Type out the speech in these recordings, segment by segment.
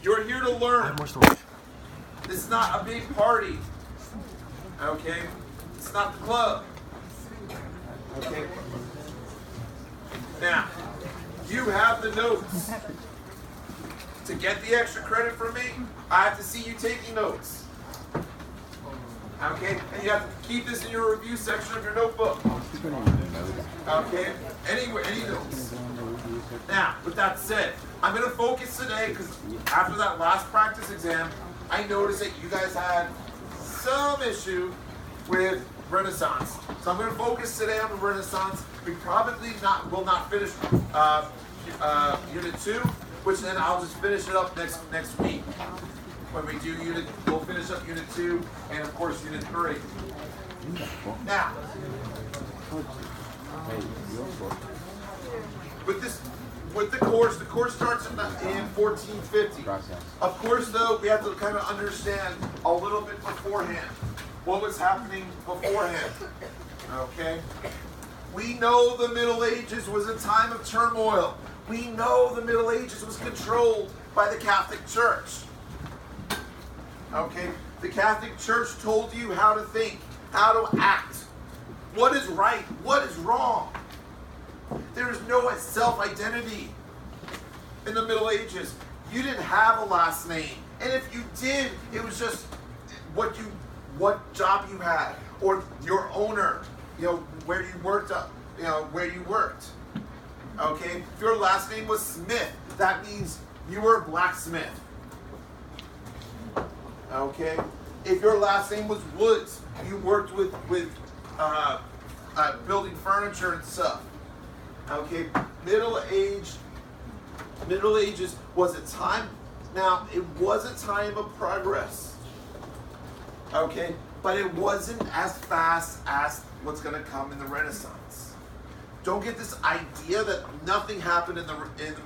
You're here to learn. This is not a big party. Okay? It's not the club. Okay? Now, you have the notes. To get the extra credit from me, I have to see you taking notes. Okay? And you have to keep this in your review section of your notebook. Okay? Anywhere, any notes. Now, with that said, I'm going to focus today because after that last practice exam, I noticed that you guys had some issue with Renaissance. So I'm going to focus today on the Renaissance. We probably will not finish Unit 2, which then I'll just finish it up next week. When we do we'll finish up Unit 2 and of course Unit 3. Now, with the course starts in 1450. Of course, though, we have to kind of understand a little bit beforehand what was happening beforehand. Okay? We know the Middle Ages was a time of turmoil. We know the Middle Ages was controlled by the Catholic Church. Okay? The Catholic Church told you how to think, how to act, what is right, what is wrong. There is no self-identity in the Middle Ages. You didn't have a last name. And if you did, it was just what job you had, or your owner, where you worked where you worked. Okay? If your last name was Smith, that means you were a blacksmith. Okay? If your last name was Woods, you worked with building furniture and stuff. Okay? Middle Ages was a time, now it was a time of progress. Okay? But it wasn't as fast as what's going to come in the Renaissance. Don't get this idea that nothing happened in the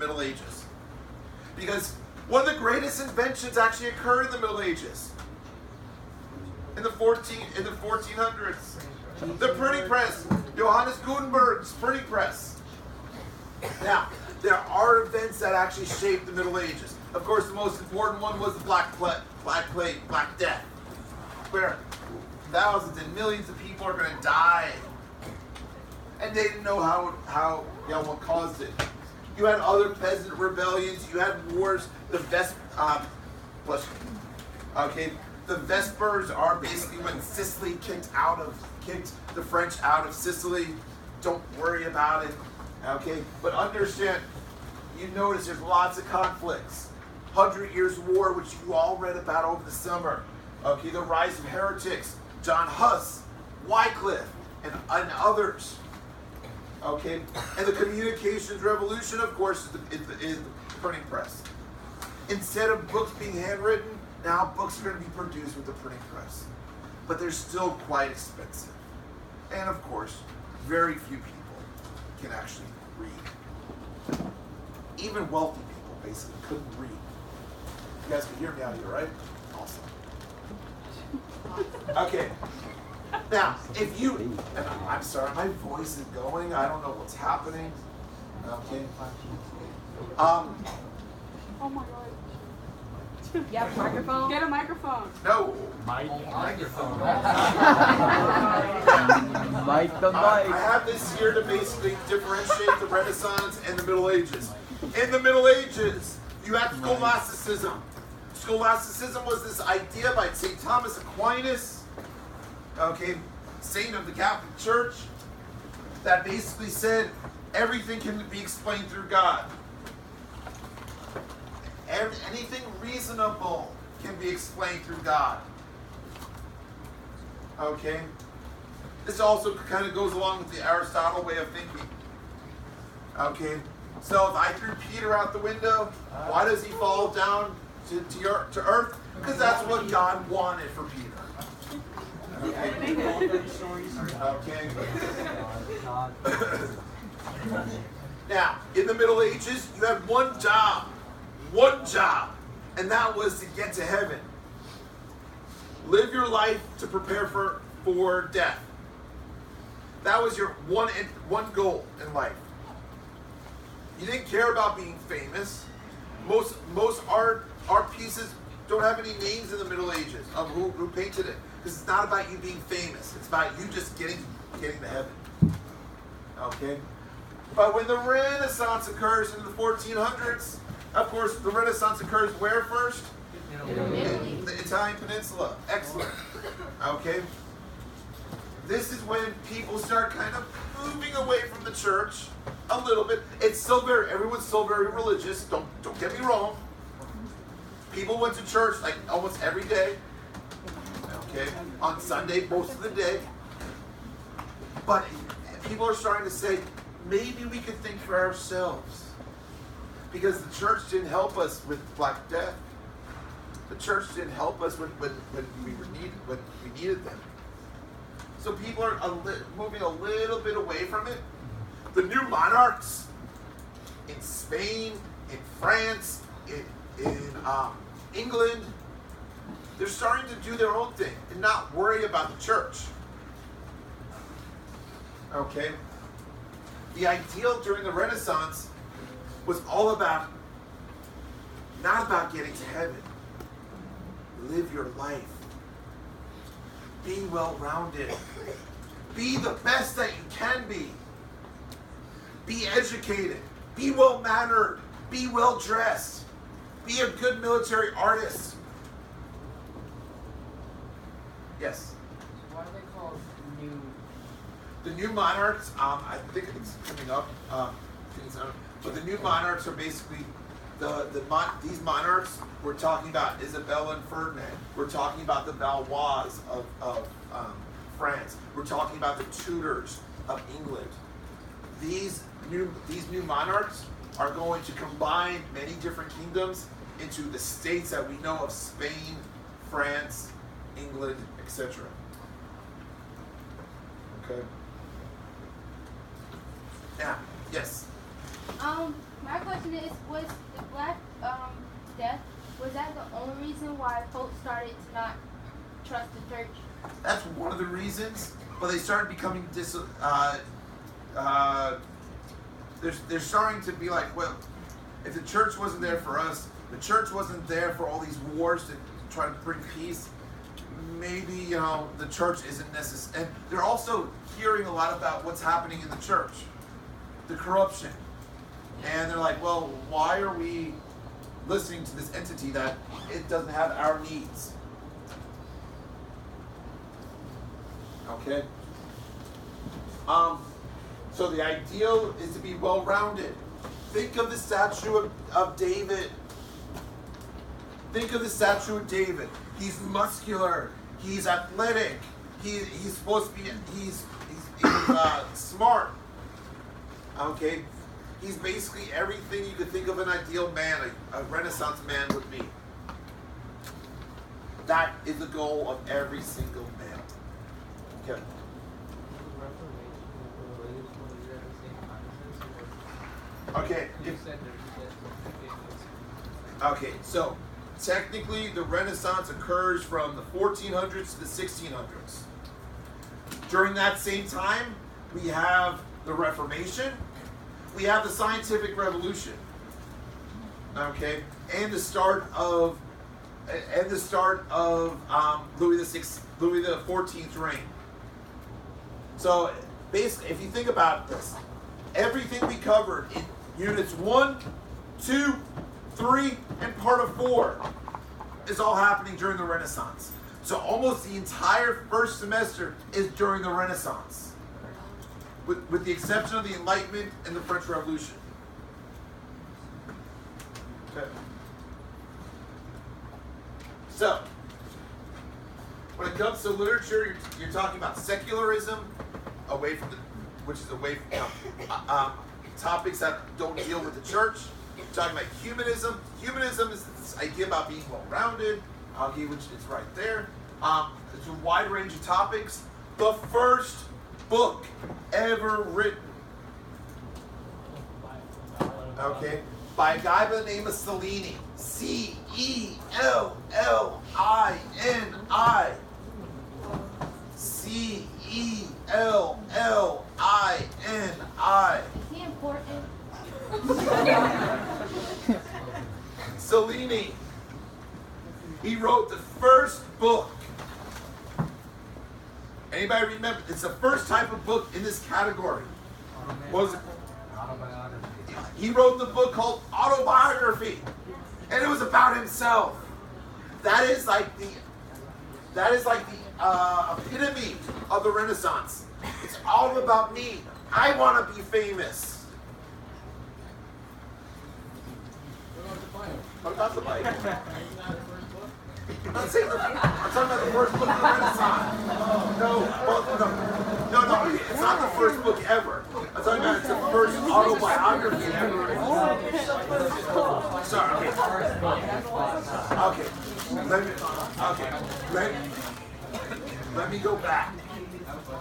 Middle Ages. Because one of the greatest inventions actually occurred in the Middle Ages. In the 1400s. The printing press. Johannes Gutenberg's printing press. Now, there are events that actually shaped the Middle Ages. Of course, the most important one was the Black Plague, Black Death, where thousands and millions of people are going to die, and they didn't know what caused it. You had other peasant rebellions. You had wars. The Vespers are basically when Sicily kicked the French out of Sicily. Don't worry about it. Okay, but understand, you notice there's lots of conflicts. 100 Years' War, which you all read about over the summer. Okay, the rise of heretics, John Huss, Wycliffe, and others. Okay, and the communications revolution, of course, is the printing press. Instead of books being handwritten, now books are going to be produced with the printing press. But they're still quite expensive. And of course, very few people can actually read. Even wealthy people basically couldn't read. You guys can hear me out here, right? Awesome. Okay. Now, if you, and I'm sorry, my voice is going. I don't know what's happening. Okay. Oh my God. You have a microphone? Get a microphone. No. Microphone. I have this here to basically differentiate the Renaissance and the Middle Ages. In the Middle Ages, you had scholasticism. Scholasticism was this idea by St. Thomas Aquinas, okay, saint of the Catholic Church, that basically said everything can be explained through God. Anything reasonable can be explained through God. Okay? This also kind of goes along with the Aristotle way of thinking. Okay? So if I threw Peter out the window, why does he fall down to earth? Because that's what God wanted for Peter. Okay? Okay? Now, in the Middle Ages, you had one job, and that was to get to heaven. Live your life to prepare for death. That was your one goal in life. You didn't care about being famous. Most art pieces don't have any names in the Middle Ages of who painted it. Because it's not about you being famous. It's about you just getting to heaven. Okay? But when the Renaissance occurs in the 1400s, of course, the Renaissance occurs where first? In the Italian Peninsula. Excellent. Okay? This is when people start kind of moving away from the church a little bit. It's still everyone's still very religious. Don't get me wrong. People went to church like almost every day. Okay? On Sunday, most of the day. But people are starting to say, maybe we could think for ourselves. Because the church didn't help us with Black Death. The church didn't help us when we needed them. So people are moving a little bit away from it. The new monarchs in Spain, in France, in England, they're starting to do their own thing and not worry about the church. Okay? The ideal during the Renaissance was all about, not about getting to heaven. Live your life. Be well-rounded. Be the best that you can be. Be educated. Be well-mannered. Be well-dressed. Be a good military artist. Yes? Why are they called new? The new monarchs, I think it's coming up. But the new monarchs are basically these monarchs. We're talking about Isabella and Ferdinand. We're talking about the Valois of France. We're talking about the Tudors of England. These new monarchs are going to combine many different kingdoms into the states that we know of: Spain, France, England, etc. Okay. Yeah. Yes. My question is, was the Black Death, was that the only reason why folks started to not trust the church? That's one of the reasons, but they started becoming they're starting to be like, well, if the church wasn't there for us, the church wasn't there for all these wars to try to bring peace, maybe, the church isn't necessary. And they're also hearing a lot about what's happening in the church, the corruption. And they're like, well, why are we listening to this entity that it doesn't have our needs? Okay? So the ideal is to be well-rounded. Think of the statue of David. Think of the statue of David. He's muscular. He's athletic. He's supposed to be. He's smart. Okay. He's basically everything you could think of an ideal man, a Renaissance man would be. That is the goal of every single man. Okay. Okay. Okay, so technically the Renaissance occurs from the 1400s to the 1600s. During that same time, we have the Reformation, we have the Scientific Revolution, okay, and the start of Louis the 14th reign. So basically, if you think about this, everything we covered in units 1, 2, 3, and part of 4 is all happening during the Renaissance. So almost the entire first semester is during the Renaissance, with the exception of the Enlightenment and the French Revolution. Okay. So, when it comes to literature, you're talking about secularism, which is away from topics that don't deal with the church. You're talking about humanism. Humanism is this idea about being well-rounded, which is right there. It's a wide range of topics. The first book ever written, okay, by a guy by the name of Cellini. Cellini. Cellini. Is he important? Cellini. He wrote the first book. Anybody remember? It's the first type of book in this category. What was it? Autobiography. He wrote the book called Autobiography, and it was about himself. That is like the epitome of the Renaissance. It's all about me. I want to be famous. What about the Bible? I'm not saying I'm talking about the first book of the Renaissance. No, it's not the first book ever. I'm talking about it's the first autobiography ever. Sorry. Let me go back.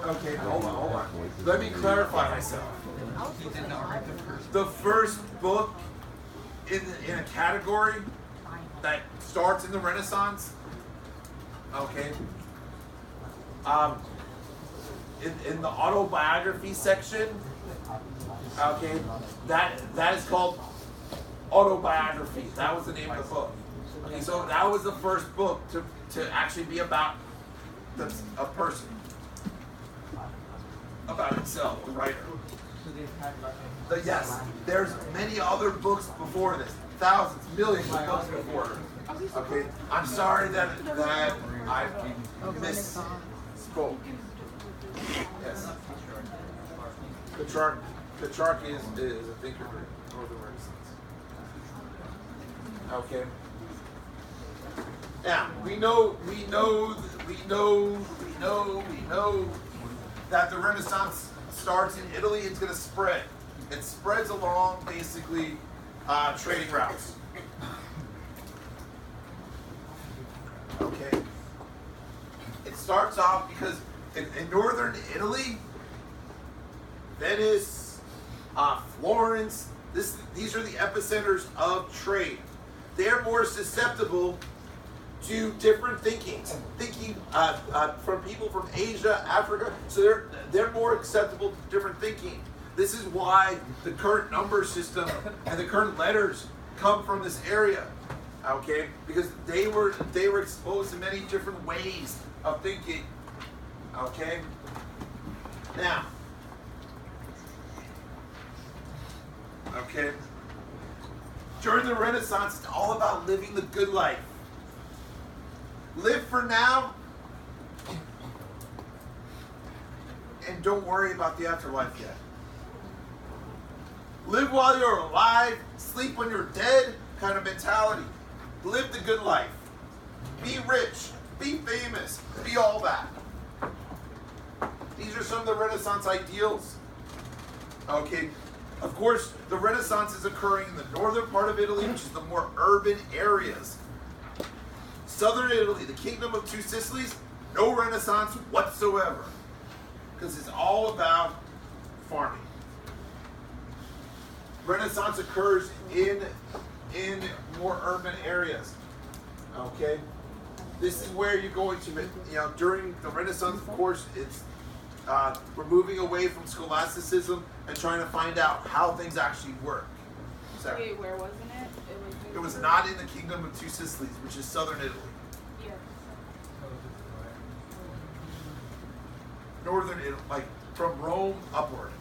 Okay, hold on. Let me clarify myself. The first book in a category that starts in the Renaissance, okay, in the autobiography section, okay, that is called Autobiography. That was the name of the book. Okay, so that was the first book to actually be about a person, about himself, the writer. Yes, there's many other books before this. Thousands, millions of books before. Okay, I'm sorry that I misspoke. Yes, Petrarch is a thinker of the Renaissance. Okay. Now we know that the Renaissance starts in Italy. It's going to spread. It spreads along basically trading routes. Okay. It starts off because in northern Italy, Venice, Florence, these are the epicenters of trade. They're more susceptible to different thinking from people from Asia, Africa. So they're more acceptable to different thinking. This is why the current number system and the current letters come from this area, okay? Because they were exposed to many different ways of thinking, okay? Now, okay, during the Renaissance, it's all about living the good life. Live for now, and don't worry about the afterlife yet. Live while you're alive, sleep when you're dead kind of mentality. Live the good life. Be rich, be famous, be all that. These are some of the Renaissance ideals. Okay, of course, the Renaissance is occurring in the northern part of Italy, which is the more urban areas. Southern Italy, the Kingdom of Two Sicilies, no Renaissance whatsoever. Because it's all about farming. Renaissance occurs in more urban areas. Okay? This is where you're going to, during the Renaissance, of course, it's we're moving away from scholasticism and trying to find out how things actually work. So, wait, where wasn't it? It was not in the Kingdom of Two Sicilies, which is southern Italy. Yeah. Northern Italy, like from Rome upward.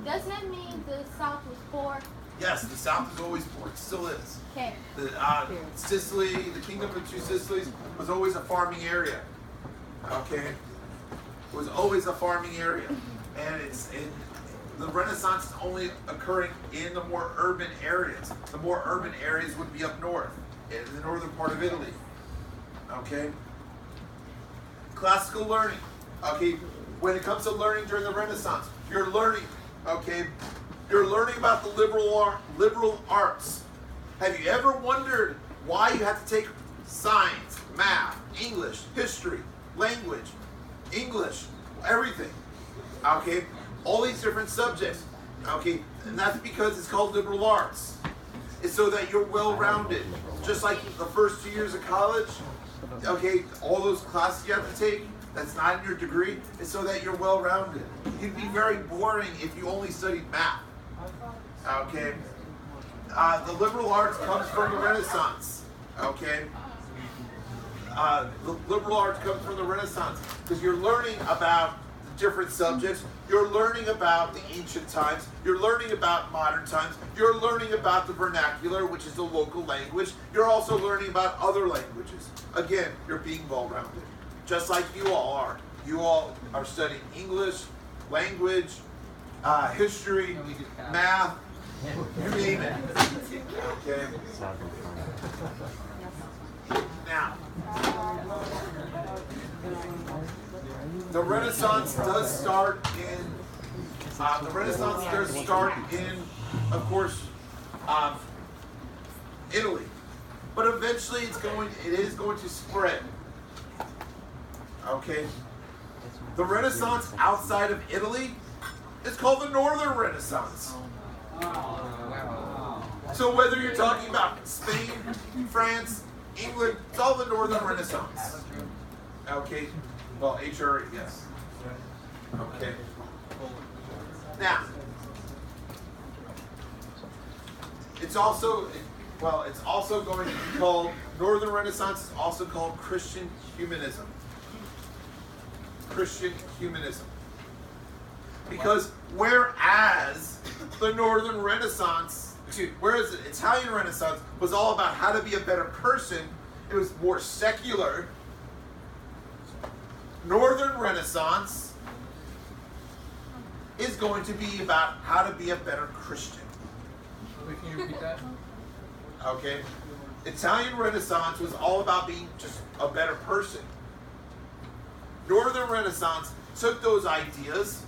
Does that mean the South was poor? Yes, the South is always poor. It still is. Okay. Sicily, the Kingdom of Two Sicilies, was always a farming area. Okay? It was always a farming area. And the Renaissance is only occurring in the more urban areas. The more urban areas would be up north, in the northern part of Italy. Okay? Classical learning. Okay? When it comes to learning during the Renaissance, you're learning. Okay? You're learning about the liberal arts. Have you ever wondered why you have to take science, math, English, history, language, English, everything? Okay? All these different subjects. Okay? And that's because it's called liberal arts. It's so that you're well-rounded. Just like the first 2 years of college, okay, all those classes you have to take, that's not in your degree, is so that you're well-rounded. You'd be very boring if you only studied math. Okay? The liberal arts comes from the Renaissance. Okay? The liberal arts comes from the Renaissance because you're learning about the different subjects. You're learning about the ancient times. You're learning about modern times. You're learning about the vernacular, which is the local language. You're also learning about other languages. Again, you're being well-rounded, just like you all are. You all are studying English, language, history, math, you name it. Okay? Now, the Renaissance does start in, of course, Italy. But eventually it is going to spread. Okay? The Renaissance outside of Italy is called the Northern Renaissance. So whether you're talking about Spain, France, England, it's all the Northern Renaissance. Okay? Well, HR, yes. Okay. Now, it's also going to be called, Northern Renaissance is also called Christian humanism. Christian humanism. Because whereas the Northern Renaissance, whereas the Italian Renaissance was all about how to be a better person, it was more secular. Northern Renaissance is going to be about how to be a better Christian. Can you repeat that? Okay? Italian Renaissance was all about being just a better person. Northern Renaissance took those ideas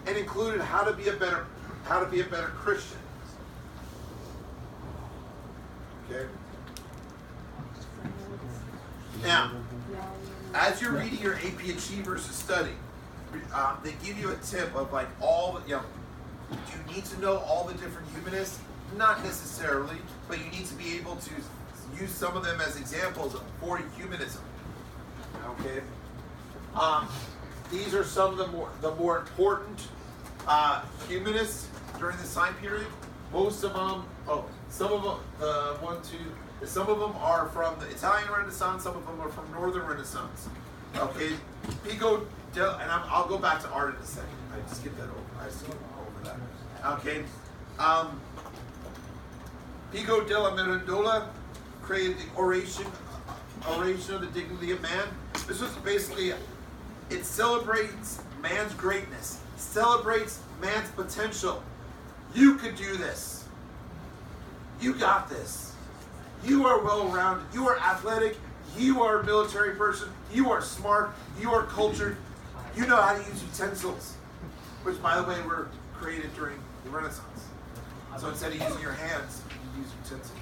and included how to be a better Christian. Okay? Now, as you're reading your AP Achievers study, they give you a tip of like do you need to know all the different humanists? Not necessarily, but you need to be able to use some of them as examples for humanism. Okay? These are some of the more important humanists during this time period. Most of them, some of them are from the Italian Renaissance. Some of them are from Northern Renaissance. Okay, I'll go back to art in a second. I just skip that over. I skip over that. Okay, Pico della Mirandola created the Oration of the Dignity of Man. This was basically, it celebrates man's greatness, celebrates man's potential. You could do this. You got this. You are well-rounded. You are athletic. You are a military person. You are smart. You are cultured. You know how to use utensils, which, by the way, were created during the Renaissance. So instead of using your hands, you use utensils.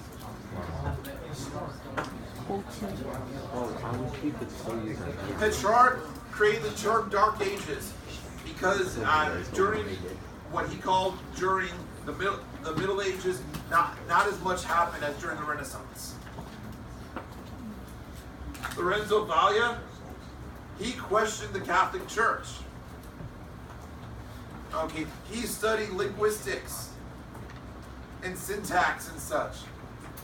Petrarch created the Dark Ages because during what he called during the Middle Ages, not as much happened as during the Renaissance. Lorenzo Valla, he questioned the Catholic Church. Okay, he studied linguistics and syntax and such.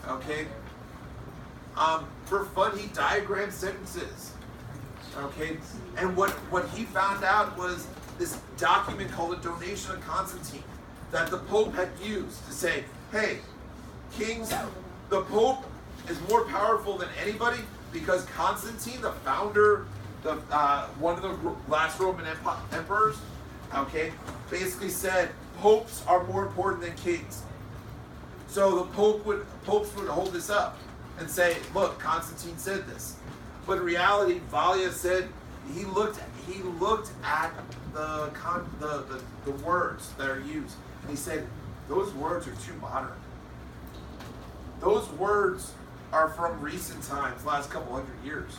Okay, for fun, he diagrammed sentences. Okay, and what he found out was this document called the Donation of Constantine that the Pope had used to say, hey, kings, the Pope is more powerful than anybody because Constantine, the founder, one of the last Roman emperors, okay, basically said popes are more important than kings. So the popes would hold this up and say, look, Constantine said this. But in reality, Valla said he looked at the words that are used, and he said those words are too modern. Those words are from recent times, last couple hundred years.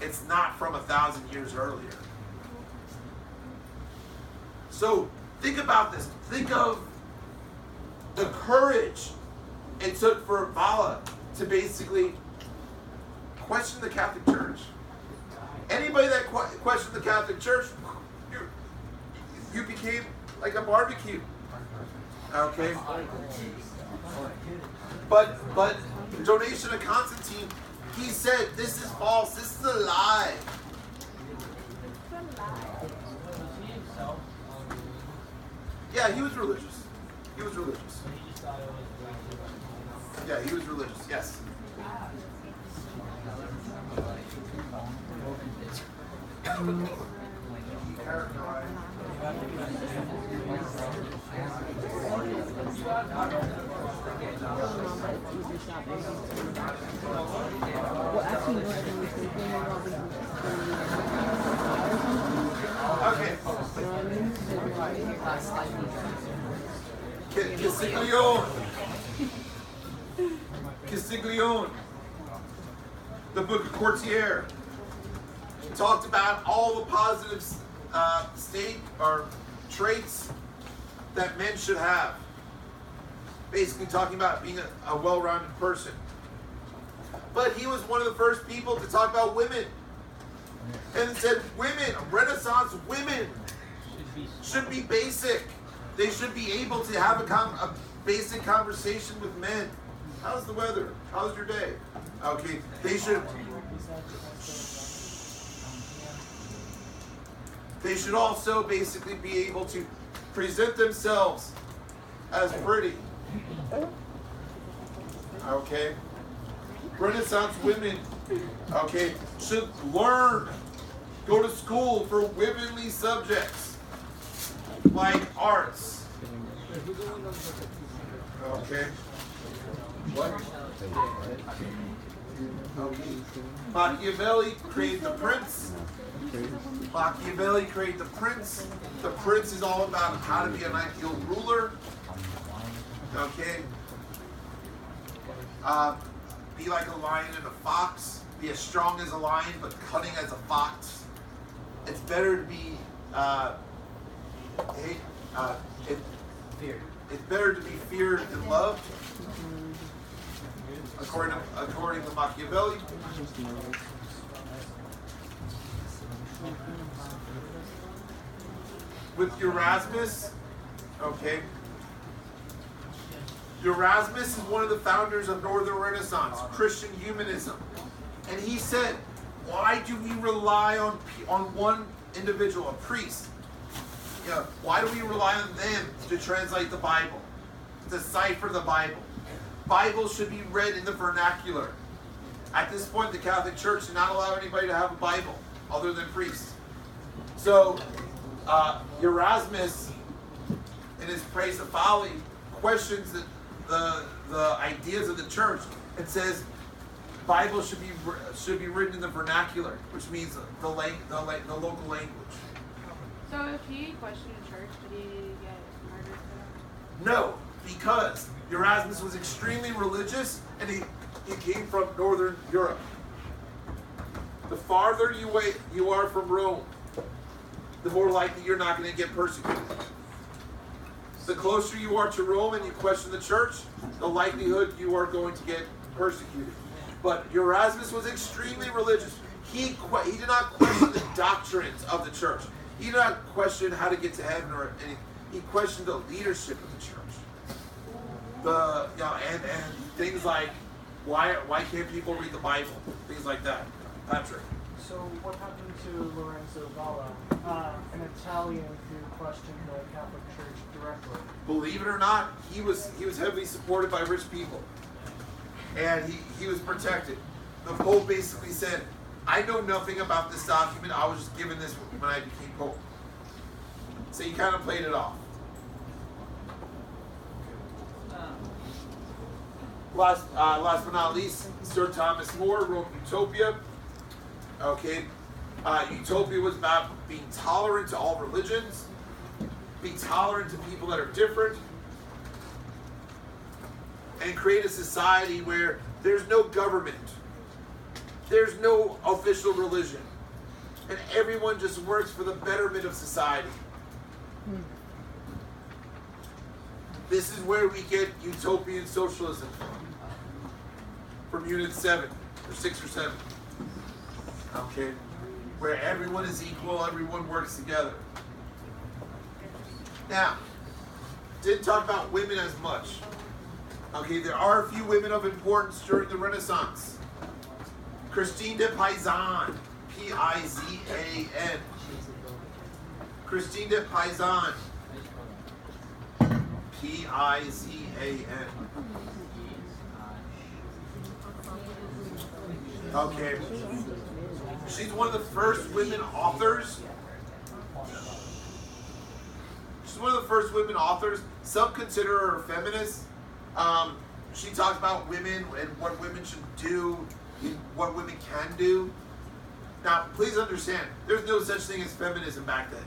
It's not from 1,000 years earlier. So think about this. Think of the courage it took for Valla to basically question the Catholic Church. Anybody that questioned the Catholic Church, you became like a barbecue. Okay? But The donation of Constantine, he said, this is false, this is a lie. Yeah, he was religious. He was religious. Yeah, he was religious, yes. Okay. Castiglione. The book of Courtier talked about all the positive state or traits that men should have. Basically talking about being a well-rounded person. But he was one of the first people to talk about women. And it said women, Renaissance women, should be basic. They should be able to have a basic conversation with men. How's the weather? How's your day? Okay, they should also basically be able to present themselves as pretty. Okay? Renaissance women, okay, should learn, go to school for womanly subjects like arts. Okay? What? Okay. Machiavelli created the prince. Machiavelli created the prince. The prince is all about how to be an ideal ruler. Okay? Be like a lion and a fox. Be as strong as a lion, but cunning as a fox. It's better to be it's better to be feared than loved. According to Machiavelli. With Erasmus, okay. Erasmus is one of the founders of Northern Renaissance, Christian humanism. And he said, why do we rely on one individual, a priest? You know, why do we rely on them to translate the Bible, to decipher the Bible? Bible should be read in the vernacular. At this point, the Catholic Church did not allow anybody to have a Bible other than priests. So, Erasmus, in his Praise of Folly, questions the ideas of the church and says Bible should be written in the vernacular, which means the local language. So if he questioned the church, did he get murdered for that? No, because Erasmus was extremely religious and he came from Northern Europe. The farther you are from Rome, the more likely you're not going to get persecuted. The closer you are to Rome and you question the church, the likelihood you are going to get persecuted. But Erasmus was extremely religious. He did not question the doctrines of the church. He did not question how to get to heaven or anything. He questioned the leadership of the church. And things like why can't people read the Bible? Things like that. Patrick. So what happened to Lorenzo Valla, an Italian who questioned the Catholic Church directly? Believe it or not, he was heavily supported by rich people, and he was protected. The Pope basically said, "I know nothing about this document. I was just given this when I became Pope." So he kind of played it off. Last but not least, Sir Thomas More wrote Utopia. Okay, Utopia was about being tolerant to all religions, be tolerant to people that are different, and create a society where there's no government, there's no official religion, and everyone just works for the betterment of society. This is where we get utopian socialism from Unit 7, or 6 or 7. Okay, where everyone is equal, everyone works together. Now, didn't talk about women as much. Okay, there are a few women of importance during the Renaissance. Christine de Pizan, P-I-Z-A-N. Christine de Pizan, P-I-Z-A-N. Okay. She's one of the first women authors. She's one of the first women authors. Some consider her a feminist. She talks about women and what women should do, and what women can do. Now, please understand, there's no such thing as feminism back then.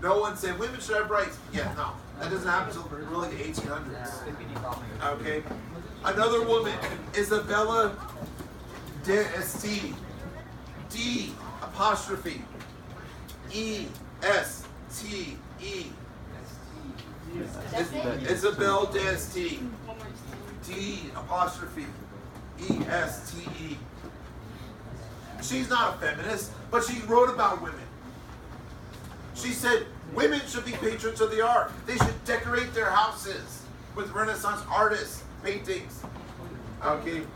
No one said women should have rights. Yeah, no. That doesn't happen until really the 1800s. Okay? Another woman, Isabella d'Este. D apostrophe E-S-T-E. Isabel d'Este. D apostrophe E-S-T-E. She's not a feminist, but she wrote about women. She said women should be patrons of the art. They should decorate their houses with Renaissance artists, paintings. Okay?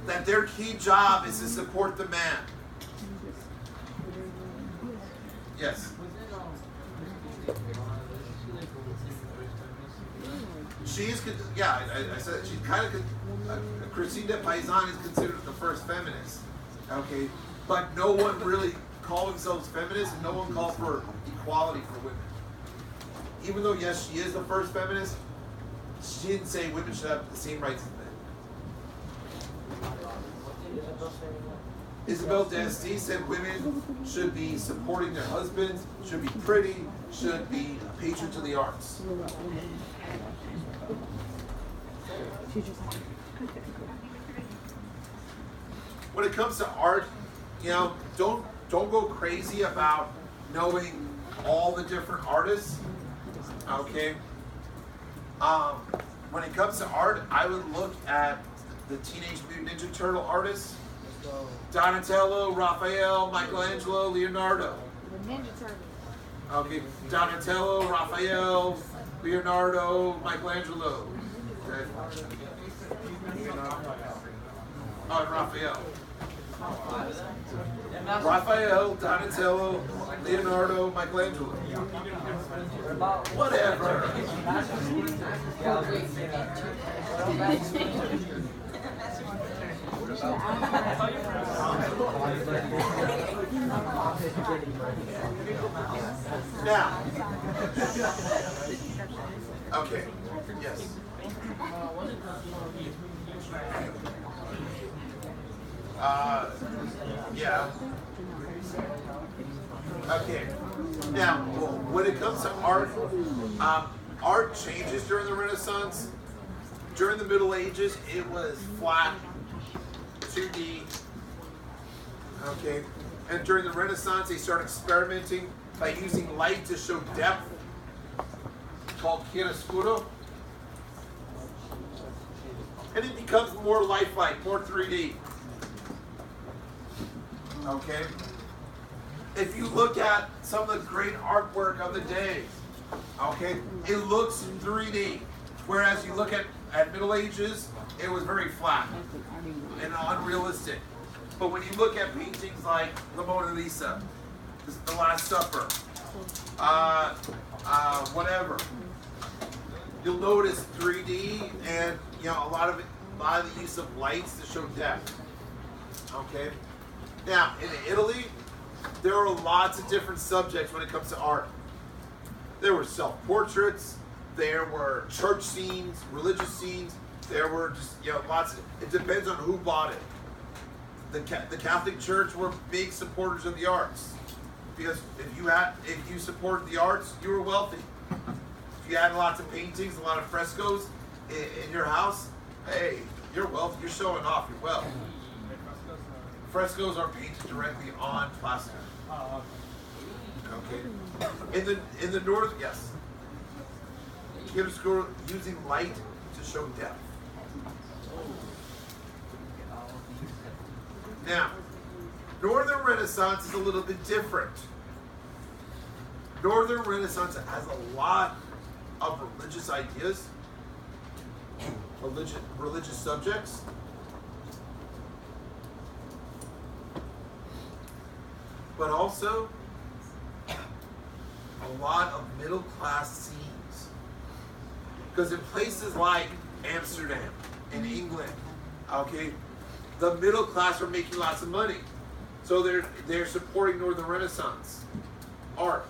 That their key job is to support the man. Yes. She's, yeah, I said she's kind of, Christine de Pizan is considered the first feminist. Okay? But no one really called themselves feminists, and no one called for equality for women. Even though, yes, she is the first feminist, she didn't say women should have the same rights as men. Isabel d'Este said women should be supporting their husbands, should be pretty, should be patrons of the arts. When it comes to art, you know, don't go crazy about knowing all the different artists. Okay. When it comes to art, I would look at the Teenage Mutant Ninja Turtle artists: Donatello, Raphael, Michelangelo, Leonardo. The Ninja Turtles. Okay, Donatello, Raphael, Leonardo, Michelangelo. Okay. Oh, Raphael. Raphael, Donatello, Leonardo, Michelangelo. Whatever. Now, okay, yes. Yeah. Okay. Now, when it comes to art, art changes during the Renaissance. During the Middle Ages, it was flat, 2D. Okay. And during the Renaissance, they started experimenting by using light to show depth, called chiaroscuro. And it becomes more lifelike, more 3D. Okay? If you look at some of the great artwork of the day, okay, it looks 3D. Whereas you look at Middle Ages, it was very flat and unrealistic. But when you look at paintings like the Mona Lisa, The Last Supper, whatever, you'll notice 3D and a lot of the use of lights to show depth. Okay. Now in Italy, there are lots of different subjects when it comes to art. There were self-portraits. There were church scenes, religious scenes. There were just lots. It depends on who bought it. The Catholic Church were big supporters of the arts, because if you supported the arts, you were wealthy. If you had lots of paintings, a lot of frescoes in your house, hey, you're wealthy. You're showing off your wealth. Frescoes are painted directly on plaster. Okay. In the north, yes. Chiaroscuro, using light to show depth. Now, Northern Renaissance is a little bit different. Northern Renaissance has a lot of religious ideas, religious subjects. But also a lot of middle class scenes. Because in places like Amsterdam, in England, okay, the middle class are making lots of money. So they're supporting Northern Renaissance art.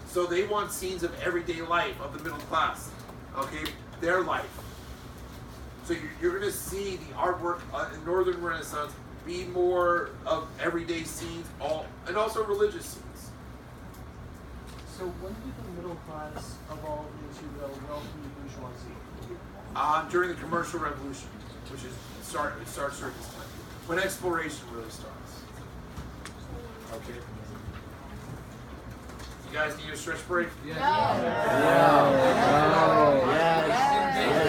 So they want scenes of everyday life of the middle class, okay, their life. So you're going to see the artwork in Northern Renaissance be more of everyday scenes, and also religious scenes. So when did the middle class evolve into the wealthy bourgeoisie? During the Commercial Revolution, which starts during this time, when exploration really starts. Okay. You guys need a stretch break? Yeah.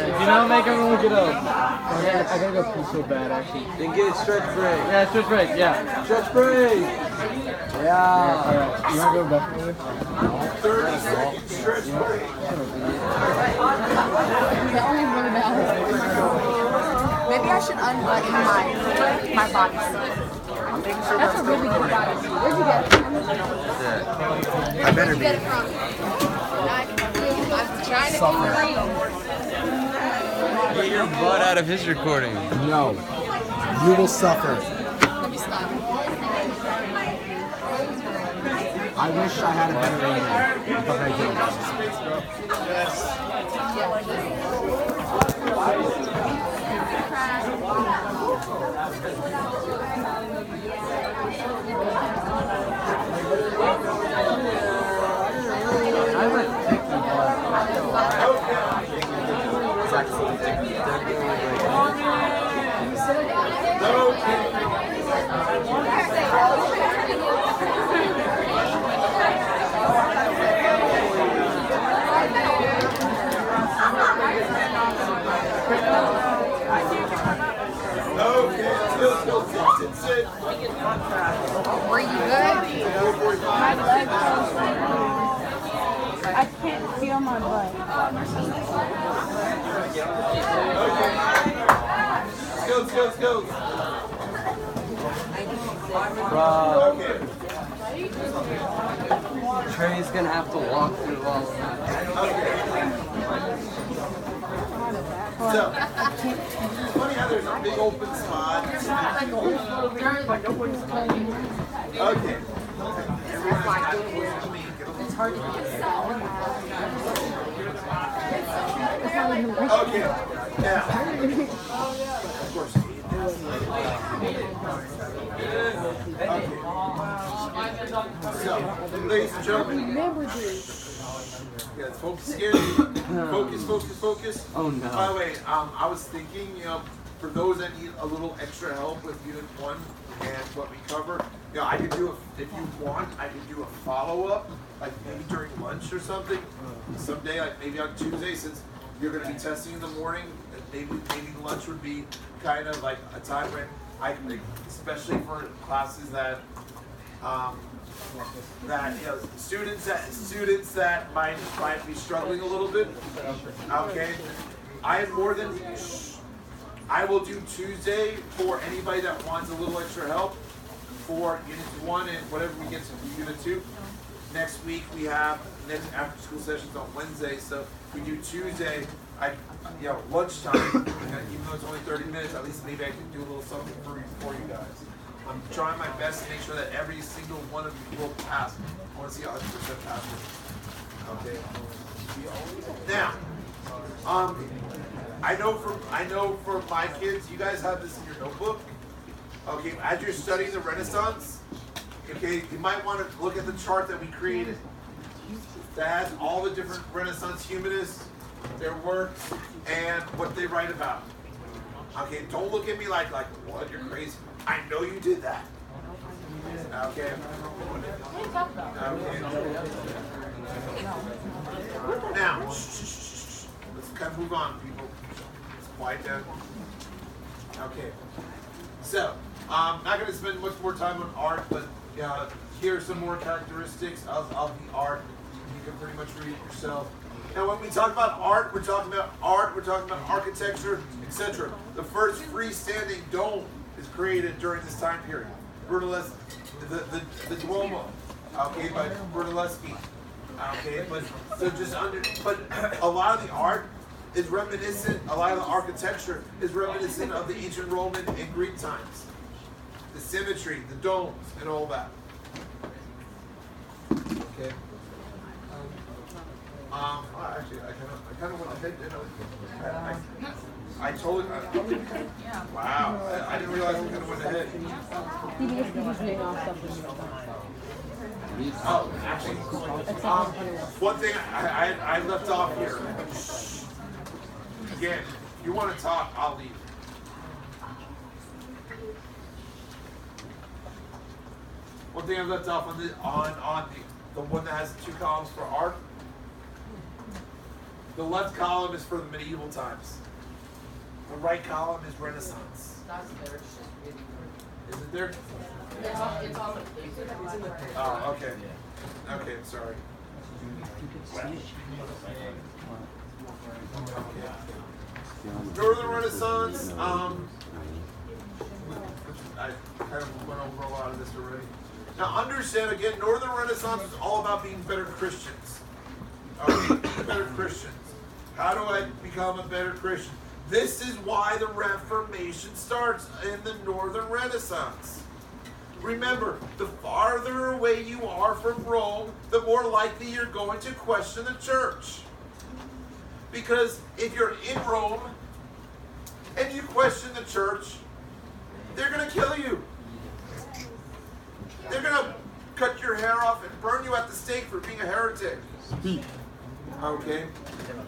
If you don't make everyone look it up. I gotta go pee so bad, actually. Then get stretch break. Yeah, stretch break, yeah. Stretch break. Yeah. Alright, you wanna go back over there? 30-second stretch break. Maybe I should unbutton my bodysuit. That's a really good bodysuit. Where'd you get it from? I better Where'd you get it from? I'm trying to be real. Get your butt out of his recording. No. You will suffer. Let me stop. I wish I had a better aim, but I didn't. Sit. Were you good? My legs I can't feel my butt. Let's go. Bro. Okay. Trey's gonna have to walk through all of that. So, it's funny how there's a big open spot. Okay. It's hard to Okay. Now, of course. So, ladies and gentlemen. Yeah, focus again. Focus. Oh no. By the way, I was thinking, for those that need a little extra help with Unit 1 and what we cover, I could do if you want, I could do a follow-up, like maybe during lunch or something, someday, like maybe on Tuesday, since you're going to be testing in the morning, maybe lunch would be kind of like a time when I think, especially for classes that students that might be struggling a little bit. Okay, I will do Tuesday for anybody that wants a little extra help for Unit 1 and whatever we get to Unit 2. Next week we have next after school sessions on Wednesday, so we do Tuesday. Lunchtime. Even though it's only 30 minutes, at least maybe I can do a little something for you guys. I'm trying my best to make sure that every single one of you will pass. I want to see 100% pass. Okay. Now, I know for my kids, you guys have this in your notebook. Okay, as you're studying the Renaissance, okay, you might want to look at the chart that we created. That has all the different Renaissance humanists, their works, and what they write about. Okay, don't look at me like what, you're crazy. I know you did that. Okay. Now, let's kind of move on, people. Let's quiet down. Okay. So, I'm not going to spend much more time on art, but here are some more characteristics of the art. You can pretty much read it yourself. Now, when we talk about art, we're talking about architecture, etc. The first freestanding dome is created during this time period. Brunelleschi, the Duomo, okay, by Brunelleschi. Okay, but a lot of the art is reminiscent. A lot of the architecture is reminiscent of the ancient Roman and Greek times. The symmetry, the domes, and all that. Okay. Actually, I kind of went ahead, didn't I? I totally. Wow, I didn't realize I kind of went ahead. Oh, actually, one thing I left off here. Again, if you want to talk, I'll leave. One thing I left off on the one that has 2 columns for art. The left column is for the medieval times. The right column is Renaissance. Is it there? Oh, okay. Okay, I'm sorry. Okay. Northern Renaissance, I kind of went over a lot of this already. Now understand again, Northern Renaissance is all about being better Christians. Okay, better Christians. How do I become a better Christian? This is why the Reformation starts in the Northern Renaissance. Remember, the farther away you are from Rome, the more likely you're going to question the church. Because if you're in Rome and you question the church, they're going to kill you. They're going to cut your hair off and burn you at the stake for being a heretic. Okay?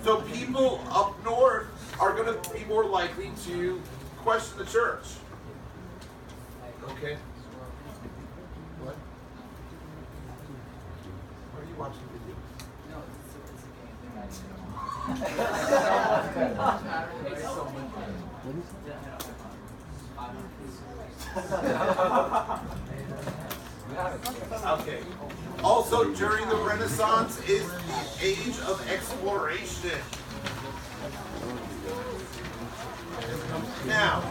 So people up north are going to be more likely to question the church. Okay? What? Are you watching video? No, it's Okay. Also, during the Renaissance is the age of exploration. Now,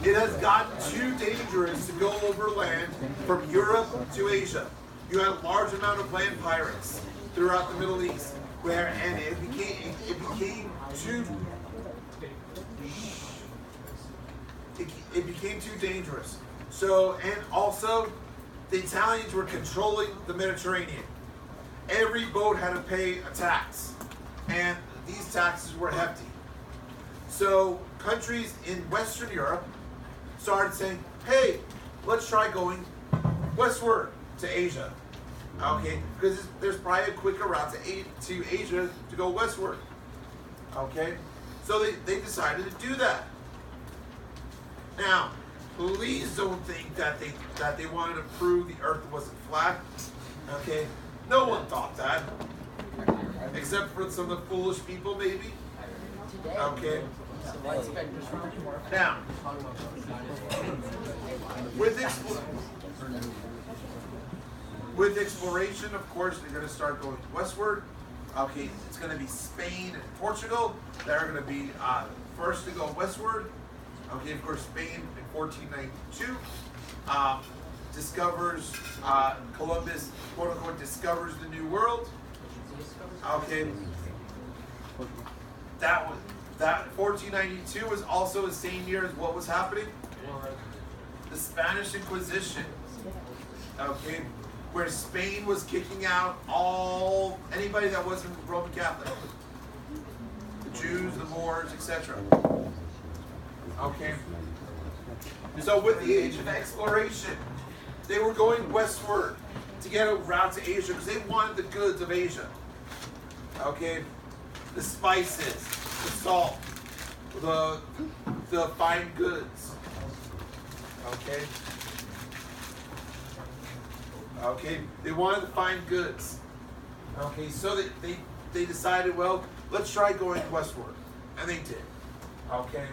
it has gotten too dangerous to go overland from Europe to Asia. You had a large amount of land pirates throughout the Middle East, and it became too dangerous. So, and also, the Italians were controlling the Mediterranean. Every boat had to pay a tax, and these taxes were hefty. So, countries in Western Europe started saying, hey, let's try going westward to Asia. Okay, because there's probably a quicker route to Asia to go westward. Okay, so they decided to do that. Now, please don't think that they wanted to prove the earth wasn't flat. Okay, no one thought that, except for some of the foolish people, maybe. Okay. Now, with exploration, of course, they're going to start going westward. Okay, it's going to be Spain and Portugal. They're going to be first to go westward. Okay, of course, Spain in 1492 discovers, Columbus, quote unquote, discovers the New World. Okay, that 1492 was also the same year as what was happening? The Spanish Inquisition. Okay, where Spain was kicking out anybody that wasn't Roman Catholic, the Jews, the Moors, etc. Okay. So with the age of exploration, they were going westward to get a route to Asia because they wanted the goods of Asia. Okay, the spices, the salt, the fine goods. Okay. Okay, they wanted the fine goods. Okay, so they decided, well, let's try going westward, and they did. Okay.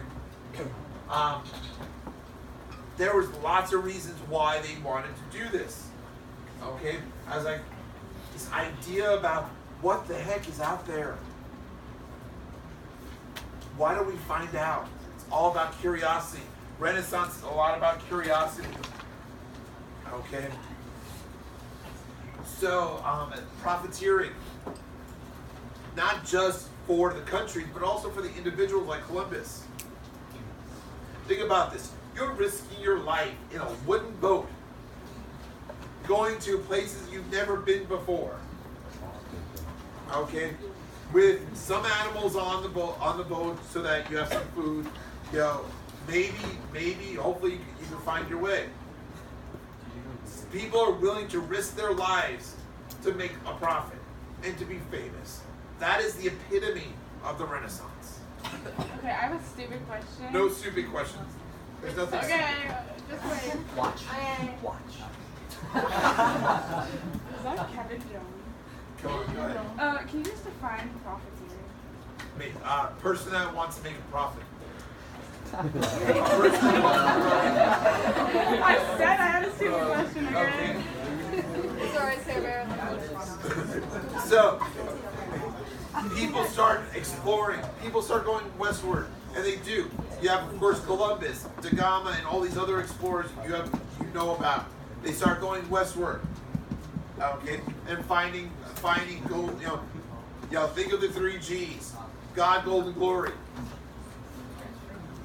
There was lots of reasons why they wanted to do this. Okay, as I this idea about what the heck is out there. Why don't we find out? It's all about curiosity. Renaissance is a lot about curiosity. Okay. So, profiteering, not just for the countries, but also for the individuals like Columbus. Think about this. You're risking your life in a wooden boat, going to places you've never been before. Okay, with some animals on the boat, so that you have some food. You know, maybe, hopefully, you can find your way. People are willing to risk their lives to make a profit and to be famous. That is the epitome of the Renaissance. Okay, I have a stupid question. No stupid questions. There's nothing. Okay, just wait. Watch. Okay. Watch. Is that Kevin Jones? Go ahead. Can you just define profiteering? Person that wants to make a profit. I said I had a stupid question again. Sorry, Sarah. So, people start exploring. People start going westward, and they do. You have, of course, Columbus, Da Gama, and all these other explorers you know about. They start going westward, okay, and finding gold. You know, think of the 3 G's: God, gold, and glory.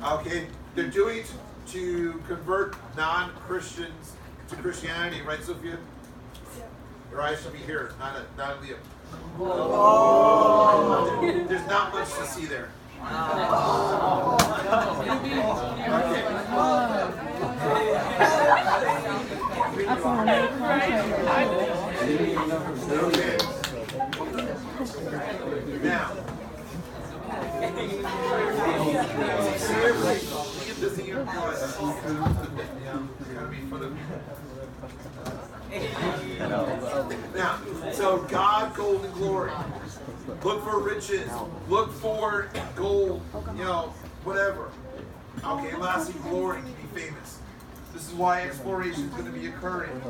Okay, they're doing it to convert non-Christians to Christianity, right, Sophia? Your eyes should be here, not Leah. There's not much to see there. Okay. Now, Liam doesn't even realize that's all gotta be fun of Now, so God, gold, and glory. Look for riches. Look for gold. You know, whatever. Okay, lasting glory to be famous. This is why exploration is going to be occurring.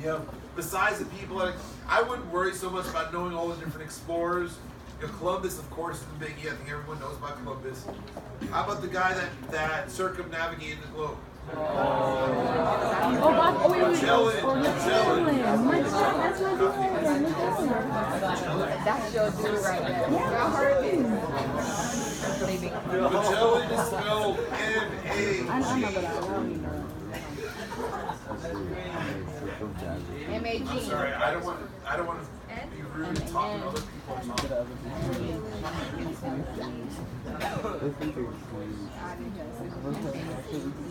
You know, besides the people that I wouldn't worry so much about knowing all the different explorers. You know, Columbus, of course, is the biggie. I think everyone knows about Columbus. How about the guy that circumnavigated the globe? Magellan. That's your dude right there. Magellan is spelled M-A-G. I'm sorry, I don't want to be rude and talk to other people.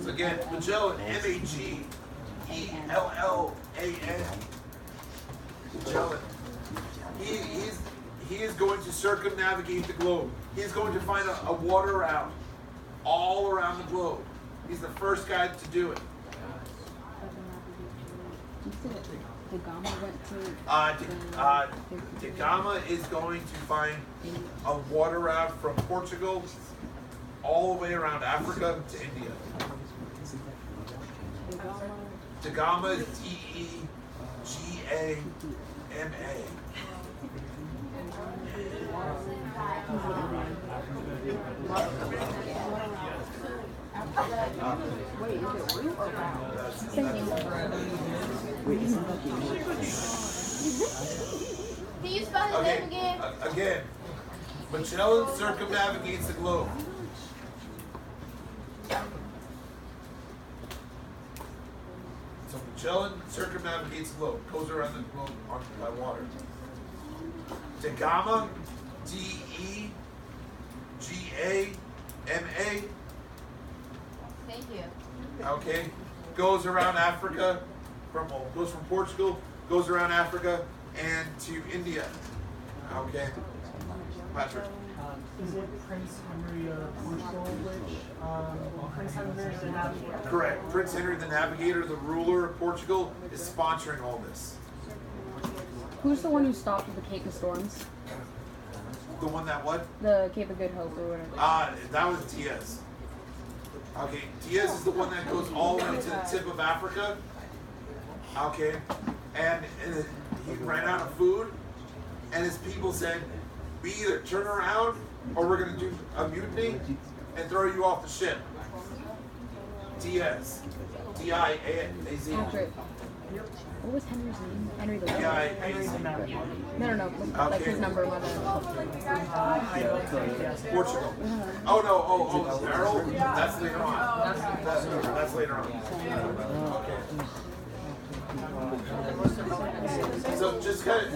So again, Magellan, M-A-G-E-L-L-A-N. Magellan. He is going to circumnavigate the globe. He's going to find a water route all around the globe. He's the first guy to do it. Da Gama went to. Da Gama is going to find a water route from Portugal all the way around Africa to India. Da Gama is D-E-G-A-M-A. Wait, is it root or round? Can you spell his name again? Again, Magellan circumnavigates the globe. So Magellan circumnavigates the globe, goes around the globe by water. Da Gama, D-E-G-A-M-A. Thank you. Okay, goes around Africa, goes from Portugal, goes around Africa, and to India. Okay, Patrick. Is it Prince Henry of Portugal, which Prince Henry the Navigator? Correct. Prince Henry the Navigator, the ruler of Portugal, is sponsoring all this. Who's the one who stopped at the Cape of Storms? The one that what? The Cape of Good Hope or whatever. That was Diaz. Okay, Diaz is the one that goes all the way to the tip of Africa. Okay, and he ran out of food, and his people said, we either turn around or we're going to do a mutiny and throw you off the ship. Diaz. D-I-A-Z. What was Henry's name? Henry the D-I-A-Z. No. Like his number, my bad. Portugal. Oh no, Errol? That's later on. That's later on. Okay. So just kind of,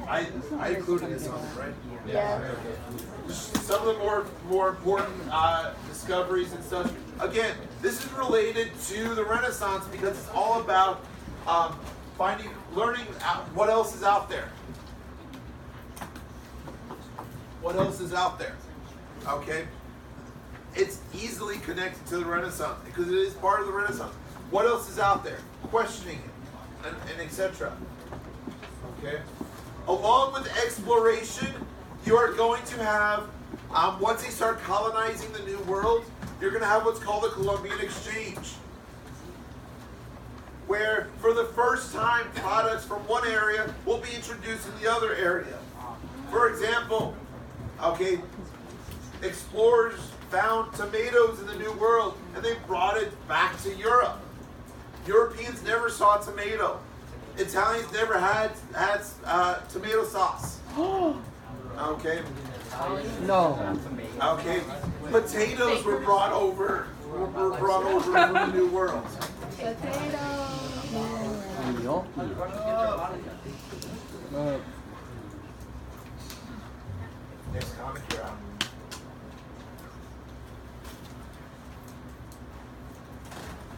I included this on it, right? Yeah. Some of the more important discoveries and such. Again, this is related to the Renaissance because it's all about learning what else is out there. What else is out there? Okay? It's easily connected to the Renaissance because it is part of the Renaissance. What else is out there? Questioning it, and etc. Okay? Along with exploration, you are going to have, once they start colonizing the New World, you're going to have what's called the Columbian Exchange, where for the first time products from one area will be introduced in the other area. For example, okay, explorers found tomatoes in the New World and they brought it back to Europe. Europeans never saw tomato. Italians never had tomato sauce. Okay. No. Okay. Potatoes were brought over from the New World. Next comment you're out.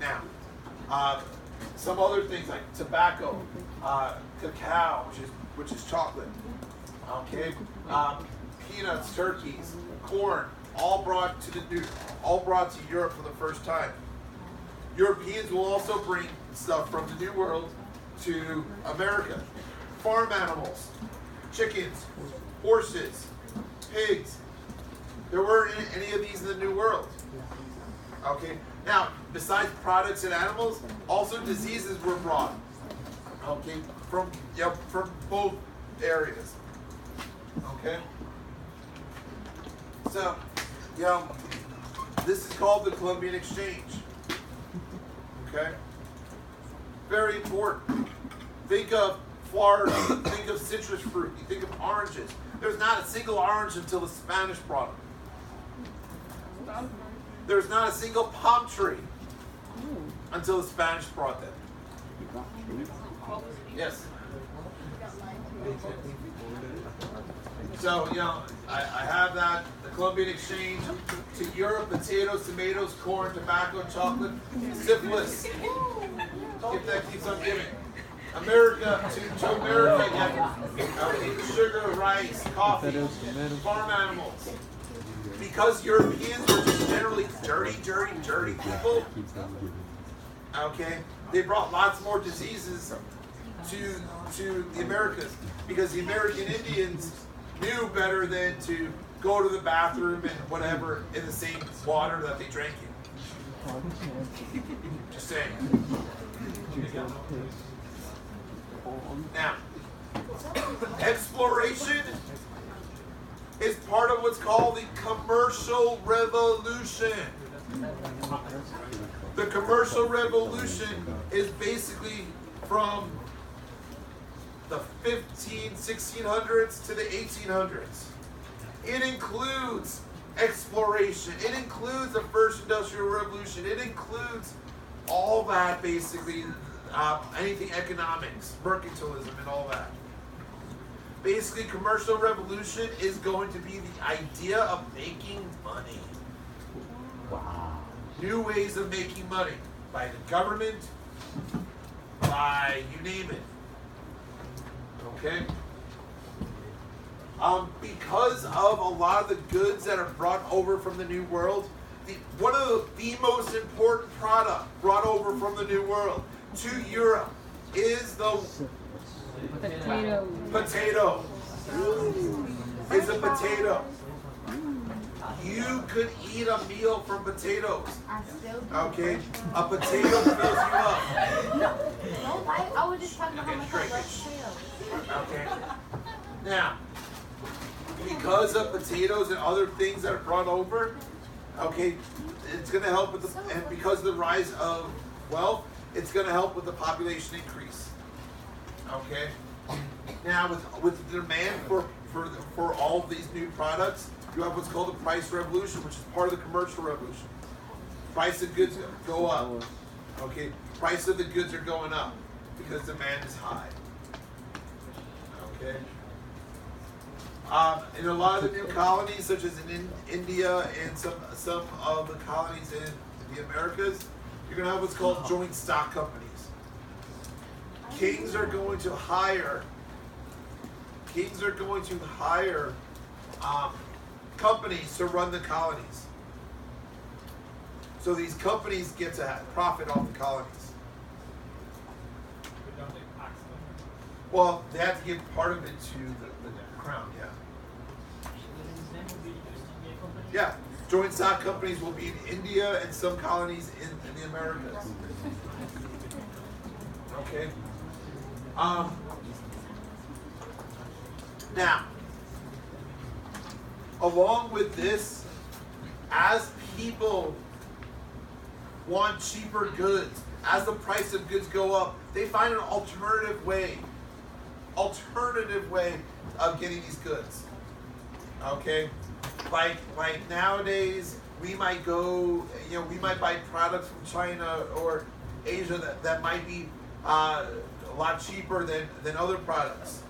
Now, some other things like tobacco, cacao, which is chocolate. Okay, peanuts, turkeys, corn, all brought to Europe for the first time. Europeans will also bring stuff from the New World to America. Farm animals, chickens, horses, pigs. There weren't any of these in the New World. Okay. Now, besides products and animals, also diseases were brought. Okay, from both areas. Okay. So, this is called the Columbian Exchange. Okay. Very important. Think of Florida. Think of citrus fruit. You think of oranges. There's not a single orange until the Spanish brought them. There's not a single palm tree until the Spanish brought them. Yes. So, I have that. The Columbian Exchange to Europe, potatoes, tomatoes, corn, tobacco, chocolate, syphilis. If that keeps on giving. America to America, sugar, rice, coffee, farm animals. Because Europeans were just generally dirty people, okay, they brought lots more diseases to the Americas because the American Indians knew better than to go to the bathroom and whatever in the same water that they drank in. Just saying. Now, exploration is part of what's called the Commercial Revolution. The Commercial Revolution is basically from the 1600s to the 1800s. It includes exploration. It includes the First Industrial Revolution. It includes all that, basically, anything economics, mercantilism, and all that. Basically, commercial revolution is going to be the idea of making money. Wow. New ways of making money by the government, by you name it. Okay? Because of a lot of the goods that are brought over from the New World, one of the most important product brought over from the New World to Europe is the potato. Is a potato. You could eat a meal from potatoes. I still do. Okay? A potato fills you up. No, I was just talking about how much I love potatoes. Okay? Now, because of potatoes and other things that are brought over, okay, it's going to help with the, and because of the rise of wealth, it's going to help with the population increase. Okay? Now, with the demand for all of these new products, you have what's called the price revolution, which is part of the commercial revolution. Price of goods go up. Okay? Price of the goods are going up because demand is high. Okay? In a lot of the new colonies, such as in India and some of the colonies in the Americas, you're going to have what's called joint stock companies. Kings are going to hire companies to run the colonies. So these companies get to profit off the colonies. But don't they tax them? Well, they have to give part of it to the crown, yeah. Yeah, joint stock companies will be in India and some colonies in the Americas. Okay. Now, along with this, as people want cheaper goods, as the price of goods go up, they find an alternative way of getting these goods. Okay? Like nowadays, we might go, we might buy products from China or Asia that might be a lot cheaper than other products.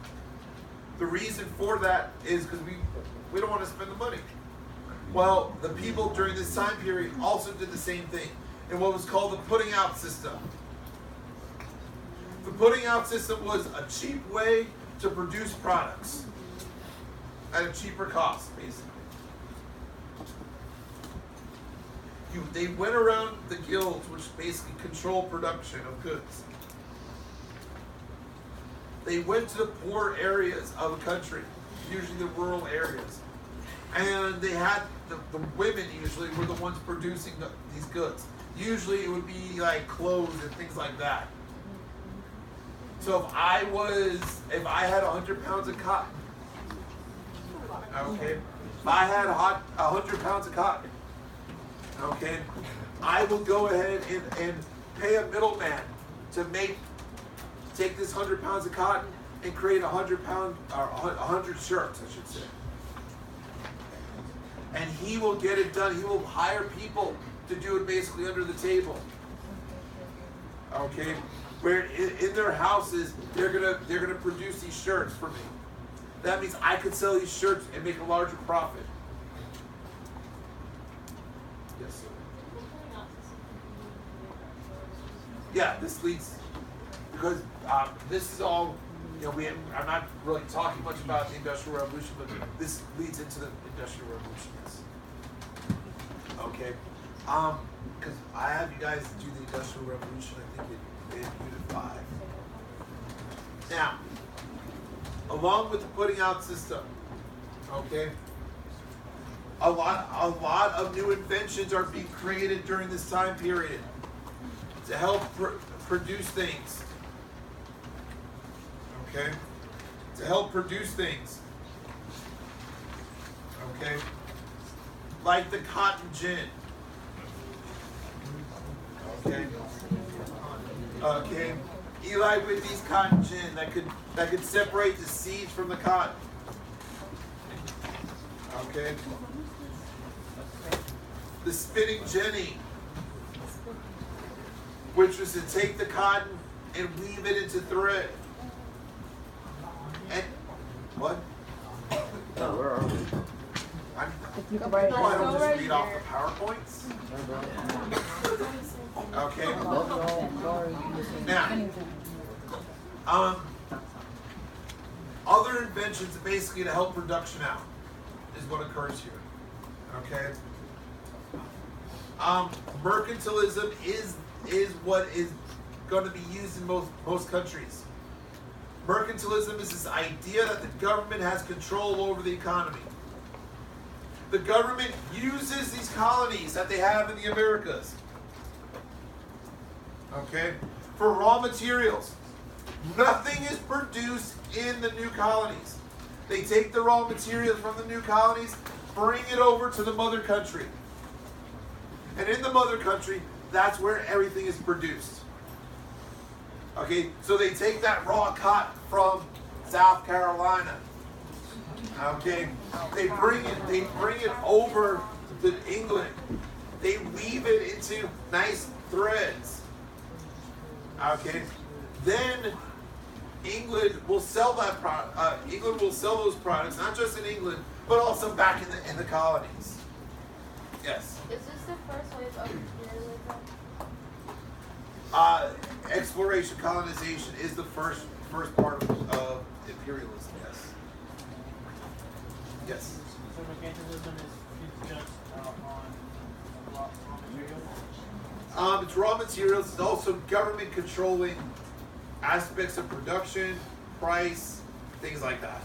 The reason for that is because we don't want to spend the money. Well, the people during this time period also did the same thing in what was called the putting out system. The putting out system was a cheap way to produce products at a cheaper cost, basically. They went around the guilds, which basically control production of goods. They went to the poor areas of the country, usually the rural areas. And they had the women usually were the ones producing these goods. Usually it would be like clothes and things like that. So if I had 100 pounds of cotton, okay, if I had 100 pounds of cotton, okay, I will go ahead and pay a middleman to take this 100 pounds of cotton and create 100 shirts, I should say. And he will get it done. He will hire people to do it basically under the table. Okay, where in their houses they're gonna produce these shirts for me. That means I could sell these shirts and make a larger profit. Yes, sir. Yeah, this leads because this is all. I'm not really talking much about the Industrial Revolution, but this leads into the Industrial Revolution. Yes. Okay. Because I have you guys do the Industrial Revolution. I think in Unit 5. Now, along with the putting out system, okay, a lot of new inventions are being created during this time period to help produce things. Okay? To help produce things. Okay? Like the cotton gin. Okay? Okay? Eli Whitney's cotton gin that could separate the seeds from the cotton. Okay? The spinning jenny, which was to take the cotton and weave it into thread. And what? Where are we? I don't just read off the PowerPoints. Okay. Now, other inventions basically to help production out is what occurs here. Okay. Mercantilism is what is going to be used in most countries. Mercantilism is this idea that the government has control over the economy. the government uses these colonies that they have in the Americas, okay, for raw materials. Nothing is produced in the new colonies. They take the raw materials from the new colonies, bring it over to the mother country. And in the mother country, that's where everything is produced. Okay, so they take that raw cotton from South Carolina. Okay, they bring it over to England. They weave it into nice threads. Okay, then England will sell that product. England will sell those products not just in England, but also back in the colonies. Yes. Is this the first wave of imperialism? Exploration, colonization is the first part of imperialism. Yes. Yes. So mercantilism is just on raw materials? It's raw materials. It's also government controlling aspects of production, price, things like that.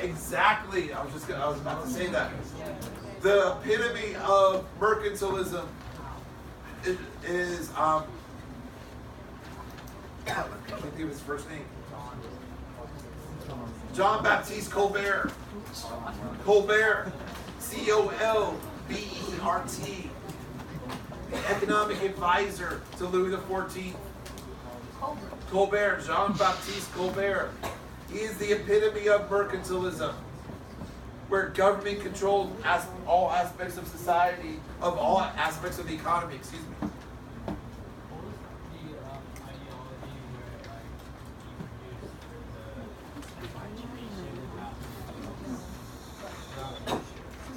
Exactly. I was about to say that. The epitome of mercantilism is I can't think of his first name. John Baptiste Colbert. Colbert. C-O-L-B-E-R-T. The economic advisor to Louis XIV. Colbert. Jean Baptiste Colbert. He is the epitome of mercantilism, where government controls all aspects of society, of all aspects of the economy, excuse me.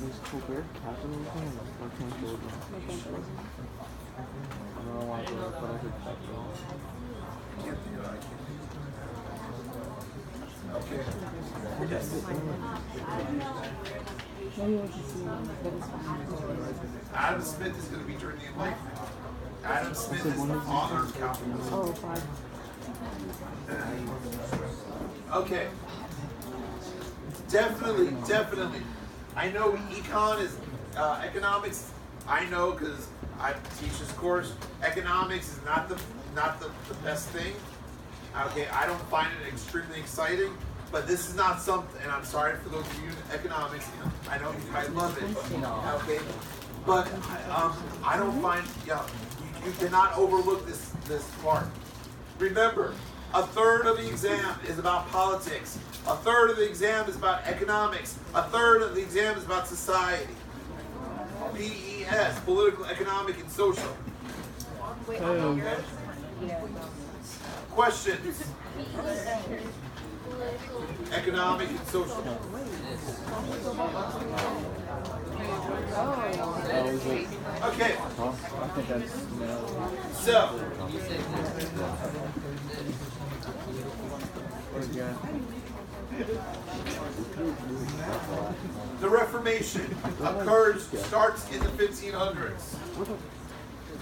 Is Colbert capitalism or mercantilism? I don't know why I thought I heard capitalism. Okay. Yes. Adam Smith is going to be during the Enlightenment. Adam Smith is the father of capitalism. Oh, fine. Okay. Definitely. I know econ is economics. I know because I teach this course. Economics is not the best thing. Okay, I don't find it extremely exciting, but this is not something. And I'm sorry for those of you in economics. You know, I know you guys love it. Okay, but I don't find. You cannot overlook this part. Remember, a third of the exam is about politics. A third of the exam is about economics. A third of the exam is about society. PES, political, economic, and social. Questions? Economic and social. Okay. I think that's So. The Reformation starts in the 1500s.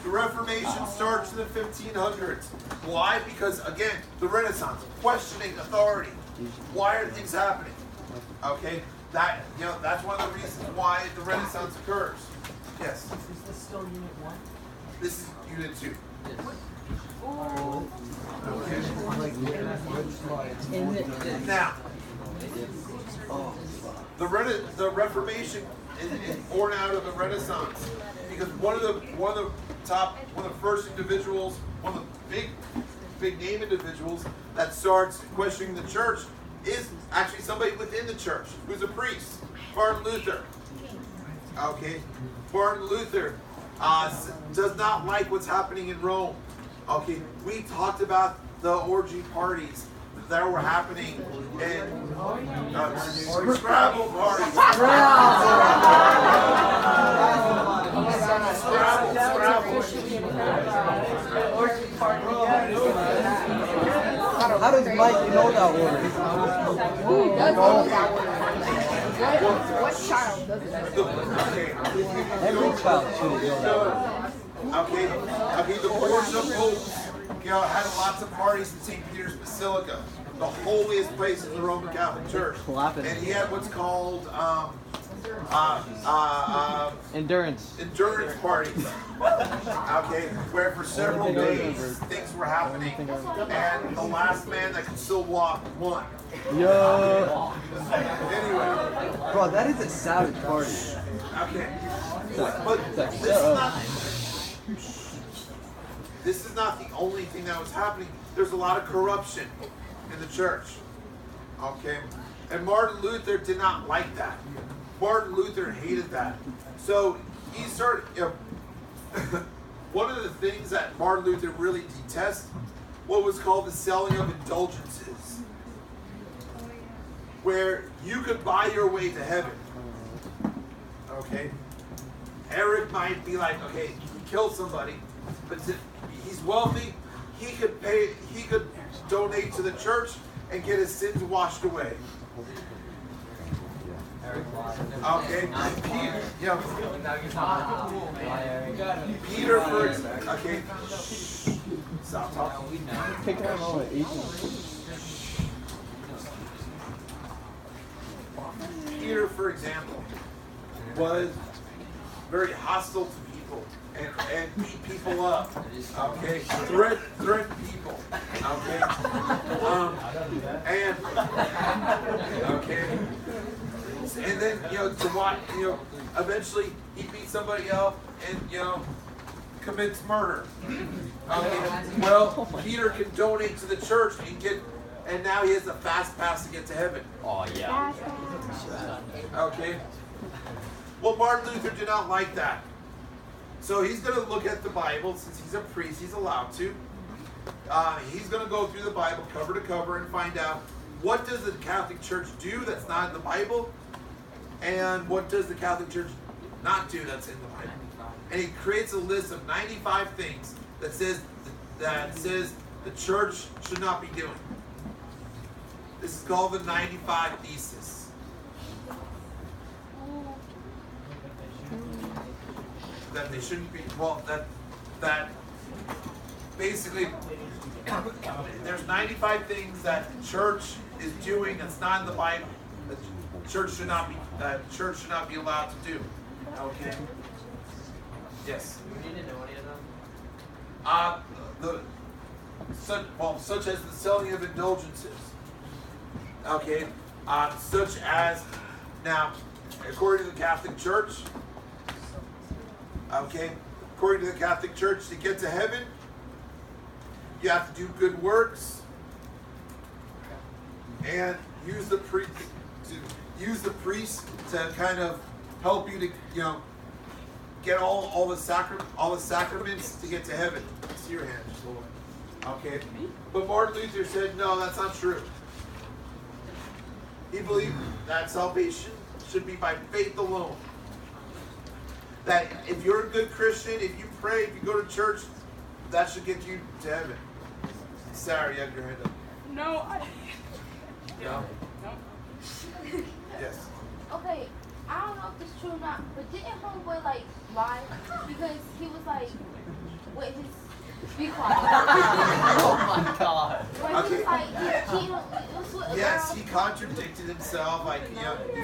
The Reformation starts in the 1500s. Why? Because again, the Renaissance, questioning authority. Why are things happening? Okay, that's one of the reasons why the Renaissance occurs. Yes. Is this still Unit 1? This is Unit 2. Okay. Now, the Reformation is born out of the Renaissance because one of the first individuals, one of the big name individuals that starts questioning the church is actually somebody within the church who's a priest, Martin Luther. Okay, Martin Luther does not like what's happening in Rome. Okay, we talked about the orgy parties that were happening in Scrabble parties. How does Mike know that word? Who does know that word? What child doesn't know? Every child should know that word. Okay, the Board of Popes, had lots of parties in St. Peter's Basilica. the holiest place in the Roman Catholic Church. Clapping. And he had what's called Endurance. endurance parties. Okay, where for several days things were happening, and the last man that could still walk won. Yo. Anyway, Bro, that is a savage party. okay, but this is not the only thing that was happening. There's a lot of corruption in the church. Okay, and Martin Luther did not like that. Martin Luther hated that. So he started, one of the things that Martin Luther really detests, what was called the selling of indulgences, where you could buy your way to heaven. Okay? Eric might be like, okay, he killed somebody, but he's wealthy, he could donate to the church and get his sins washed away. Okay, Peter, Peter, for example, okay, stop talking. Take time all at 18. Peter, for example, was very hostile to people and beat people up. Okay, threaten people. Okay, and then to watch, eventually he beats somebody up and commits murder. Okay, well, Peter can donate to the church and now he has a fast pass to get to heaven. Oh yeah. Okay. Well, Martin Luther did not like that. So he's going to look at the Bible, since he's a priest, he's allowed to. He's going to go through the Bible cover to cover and find out what does the Catholic Church do that's not in the Bible, and what does the Catholic Church not do that's in the Bible. And he creates a list of 95 things that says the church should not be doing. This is called the 95 Thesis. That they shouldn't be, well, that basically there's 95 things that the church is doing that's not in the Bible. That church should not be allowed to do. Okay. Yes. Such as the selling of indulgences. Okay. Such as, now, according to the Catholic Church, okay, according to the Catholic Church, to get to heaven, you have to do good works and use the priest to kind of help you to get all the sacraments to get to heaven. See your hand, just hold it. Okay, but Martin Luther said no, that's not true. He believed that salvation should be by faith alone. That if you're a good Christian, if you pray, if you go to church, that should get you to heaven. Sarah, you have your hand up. No, No? No. Yes. Okay, I don't know if it's true or not, but didn't Homeboy lie? Because he was with his be quiet. Oh my god. When he was he cheated, it was with a Yes, girl. he contradicted himself. He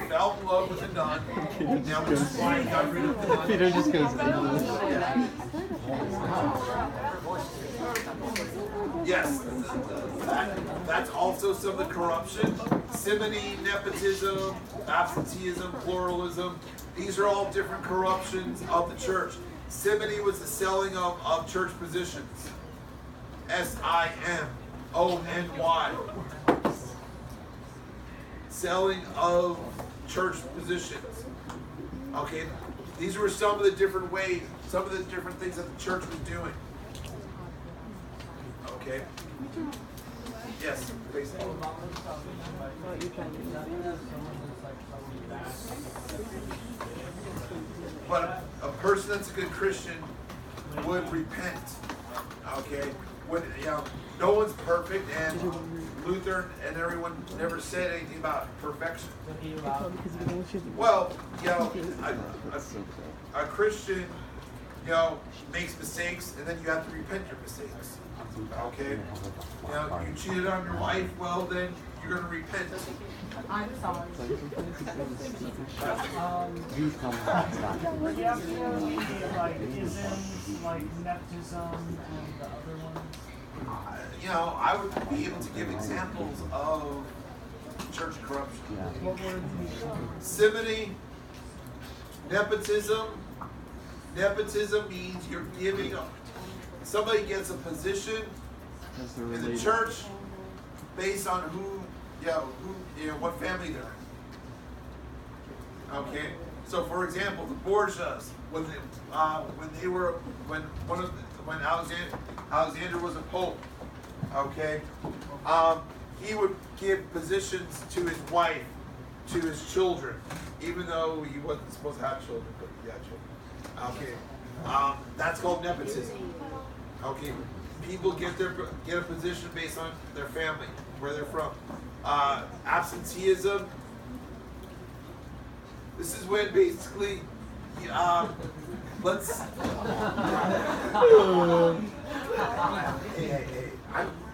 fell in love with a nun. Now, which is why he got rid of the nun. Peter just goes. Yes, that's also some of the corruption. Simony, nepotism, absenteeism, pluralism. These are all different corruptions of the church. Simony was the selling of church positions. SIMONY. Selling of church positions. Okay, these were some of the different ways, some of the different things that the church was doing. Okay. Yes, please. But a person that's a good Christian would repent. Okay. When no one's perfect, and Luther and everyone never said anything about perfection. Well, a Christian you know, makes mistakes, and then you have to repent your mistakes. Okay? You know, you cheated on your wife, well then you're gonna repent. I'm sorry. But you have to maybe like isms, like nepotism, and the other ones. You know, I would be able to give examples of church corruption. What were these? Simony, nepotism. Nepotism means you're giving somebody gets a position in the church based on what family they're in. Okay, so for example, the Borgias, when Alexander was a pope, okay, he would give positions to his wife, to his children, even though he wasn't supposed to have children, but he had children. Okay, that's called nepotism. Okay, people get a position based on their family, where they're from. Absenteeism. This is when basically, let's.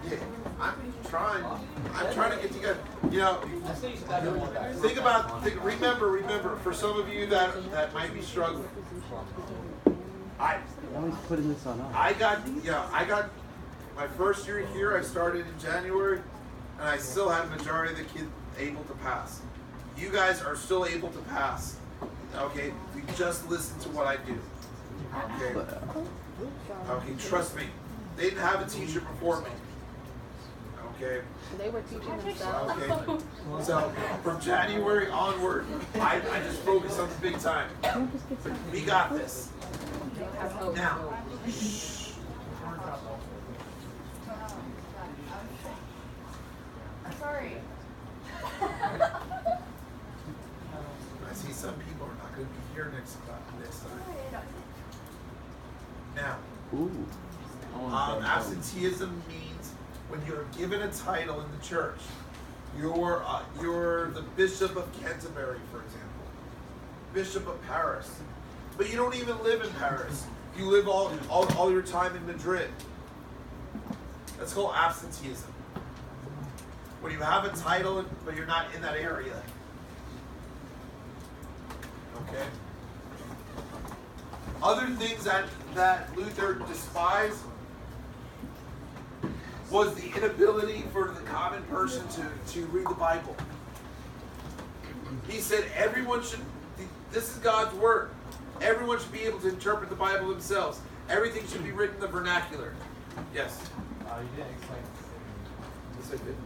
Hey, I'm trying to get together. You know, remember, for some of you that might be struggling. I got my first year here. I started in January, and I still had a majority of the kids able to pass. You guys are still able to pass. Okay, if you just listen to what I do. Okay, trust me. They didn't have a teacher before me. Okay. They were teaching themselves. Okay. So from January onward, I just focus on the big time. We got this. Now. Sorry. I see some people are not going to be here next time. Now, absenteeism means when you're given a title in the church, you're the Bishop of Canterbury, for example, Bishop of Paris, but you don't even live in Paris. You live all your time in Madrid. That's called absenteeism. When you have a title, but you're not in that area. Okay? Other things that Luther despised was the inability for the common person to read the Bible. He said this is God's word. Everyone should be able to interpret the Bible themselves. Everything should be written in the vernacular. Yes? You didn't explain. Yes, I did.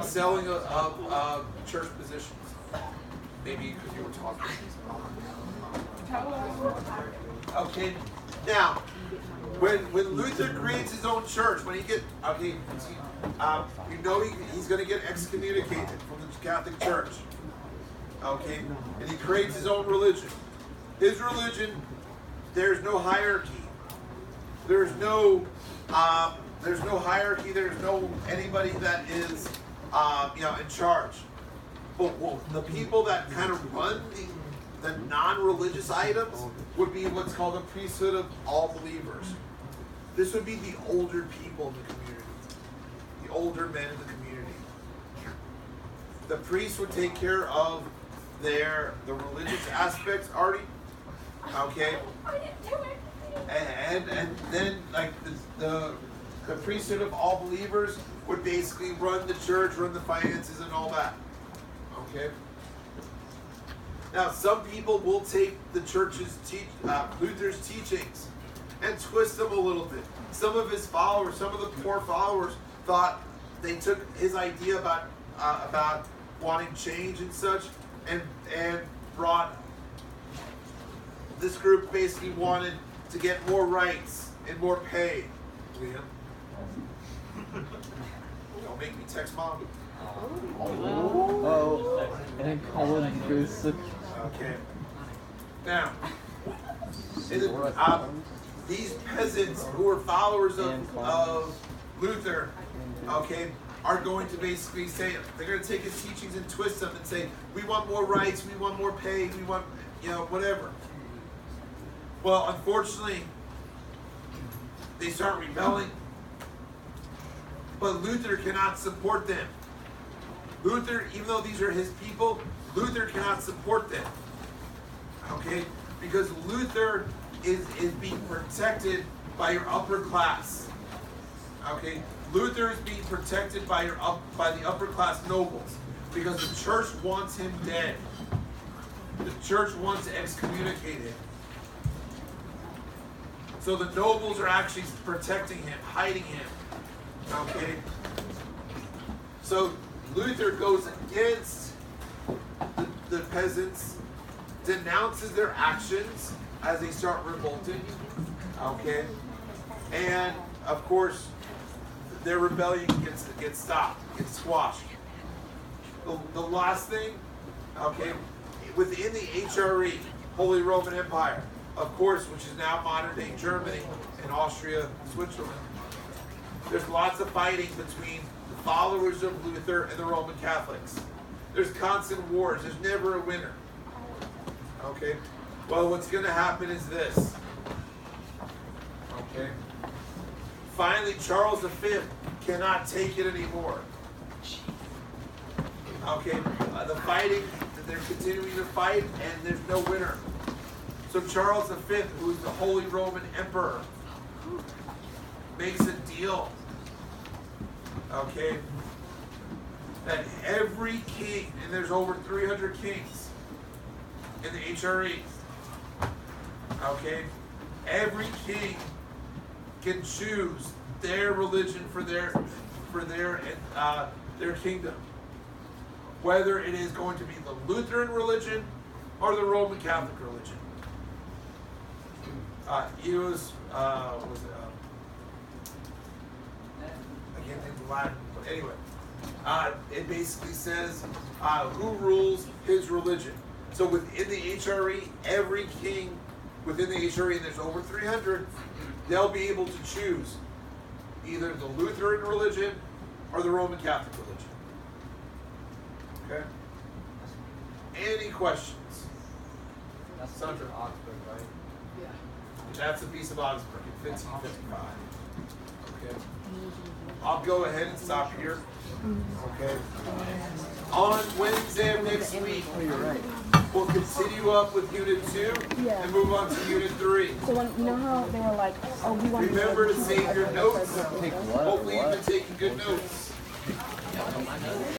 Selling of church positions. Maybe because you were talking. Okay, now, when Luther creates his own church, when he he's going to get excommunicated from the Catholic Church. Okay, and he creates his own religion. His religion, there's no hierarchy. There's no hierarchy. There's no anybody that is in charge. But the people that kind of run the non-religious items would be what's called a priesthood of all believers. This would be the older people in the community, the older men in the community. The priest would take care of the religious aspects already. Okay, and then like the priesthood of all believers would basically run the church, run the finances, and all that. Okay. Now, some people will take the church's Luther's teachings and twist them a little bit. Some of his followers, some of the poor followers, thought they took his idea about wanting change and such, and brought. This group basically wanted to get more rights and more pay. Liam, don't make me text mom. And Colin Goose. Okay. Now, these peasants who are followers of Luther, okay, are going to basically say, they're going to take his teachings and twist them and say, we want more rights, we want more pay, we want, whatever. Well, unfortunately, they start rebelling. But Luther cannot support them. Luther, even though these are his people, Luther cannot support them. Okay? Because Luther is being protected by your upper class. Okay? Luther is being protected by the upper class nobles. Because the church wants him dead. The church wants to excommunicate him. So the nobles are actually protecting him, hiding him. Okay? So Luther goes against the peasants, denounces their actions as they start revolting. Okay? And of course, their rebellion gets stopped, gets squashed. The last thing, okay, within the HRE, Holy Roman Empire, of course, which is now modern day Germany and Austria, Switzerland, there's lots of fighting between the followers of Luther and the Roman Catholics. There's constant wars. There's never a winner. Okay? Well, what's going to happen is this. Okay? Finally, Charles V cannot take it anymore. Okay? The fighting, they're continuing to fight, and there's no winner. So Charles V, who's the Holy Roman Emperor, makes a deal. Okay? That every king, and there's over 300 kings in the HRE. Okay? Every king can choose their religion for their kingdom. Whether it is going to be the Lutheran religion or the Roman Catholic religion. I can't think of the Latin, but anyway. It basically says who rules his religion. So within the HRE, every king within the HRE, and there's over 300, they'll be able to choose either the Lutheran religion or the Roman Catholic religion. Okay? Any questions? That's Sandra Augsburg, right? Yeah. That's a piece of Augsburg in 1555. Okay? I'll go ahead and stop here. Okay? On Wednesday of next week, we'll continue up with Unit 2 and move on to Unit 3. So when, you know how they were like, oh, we want Remember to save your notes. Take what? Hopefully you've been taking good notes.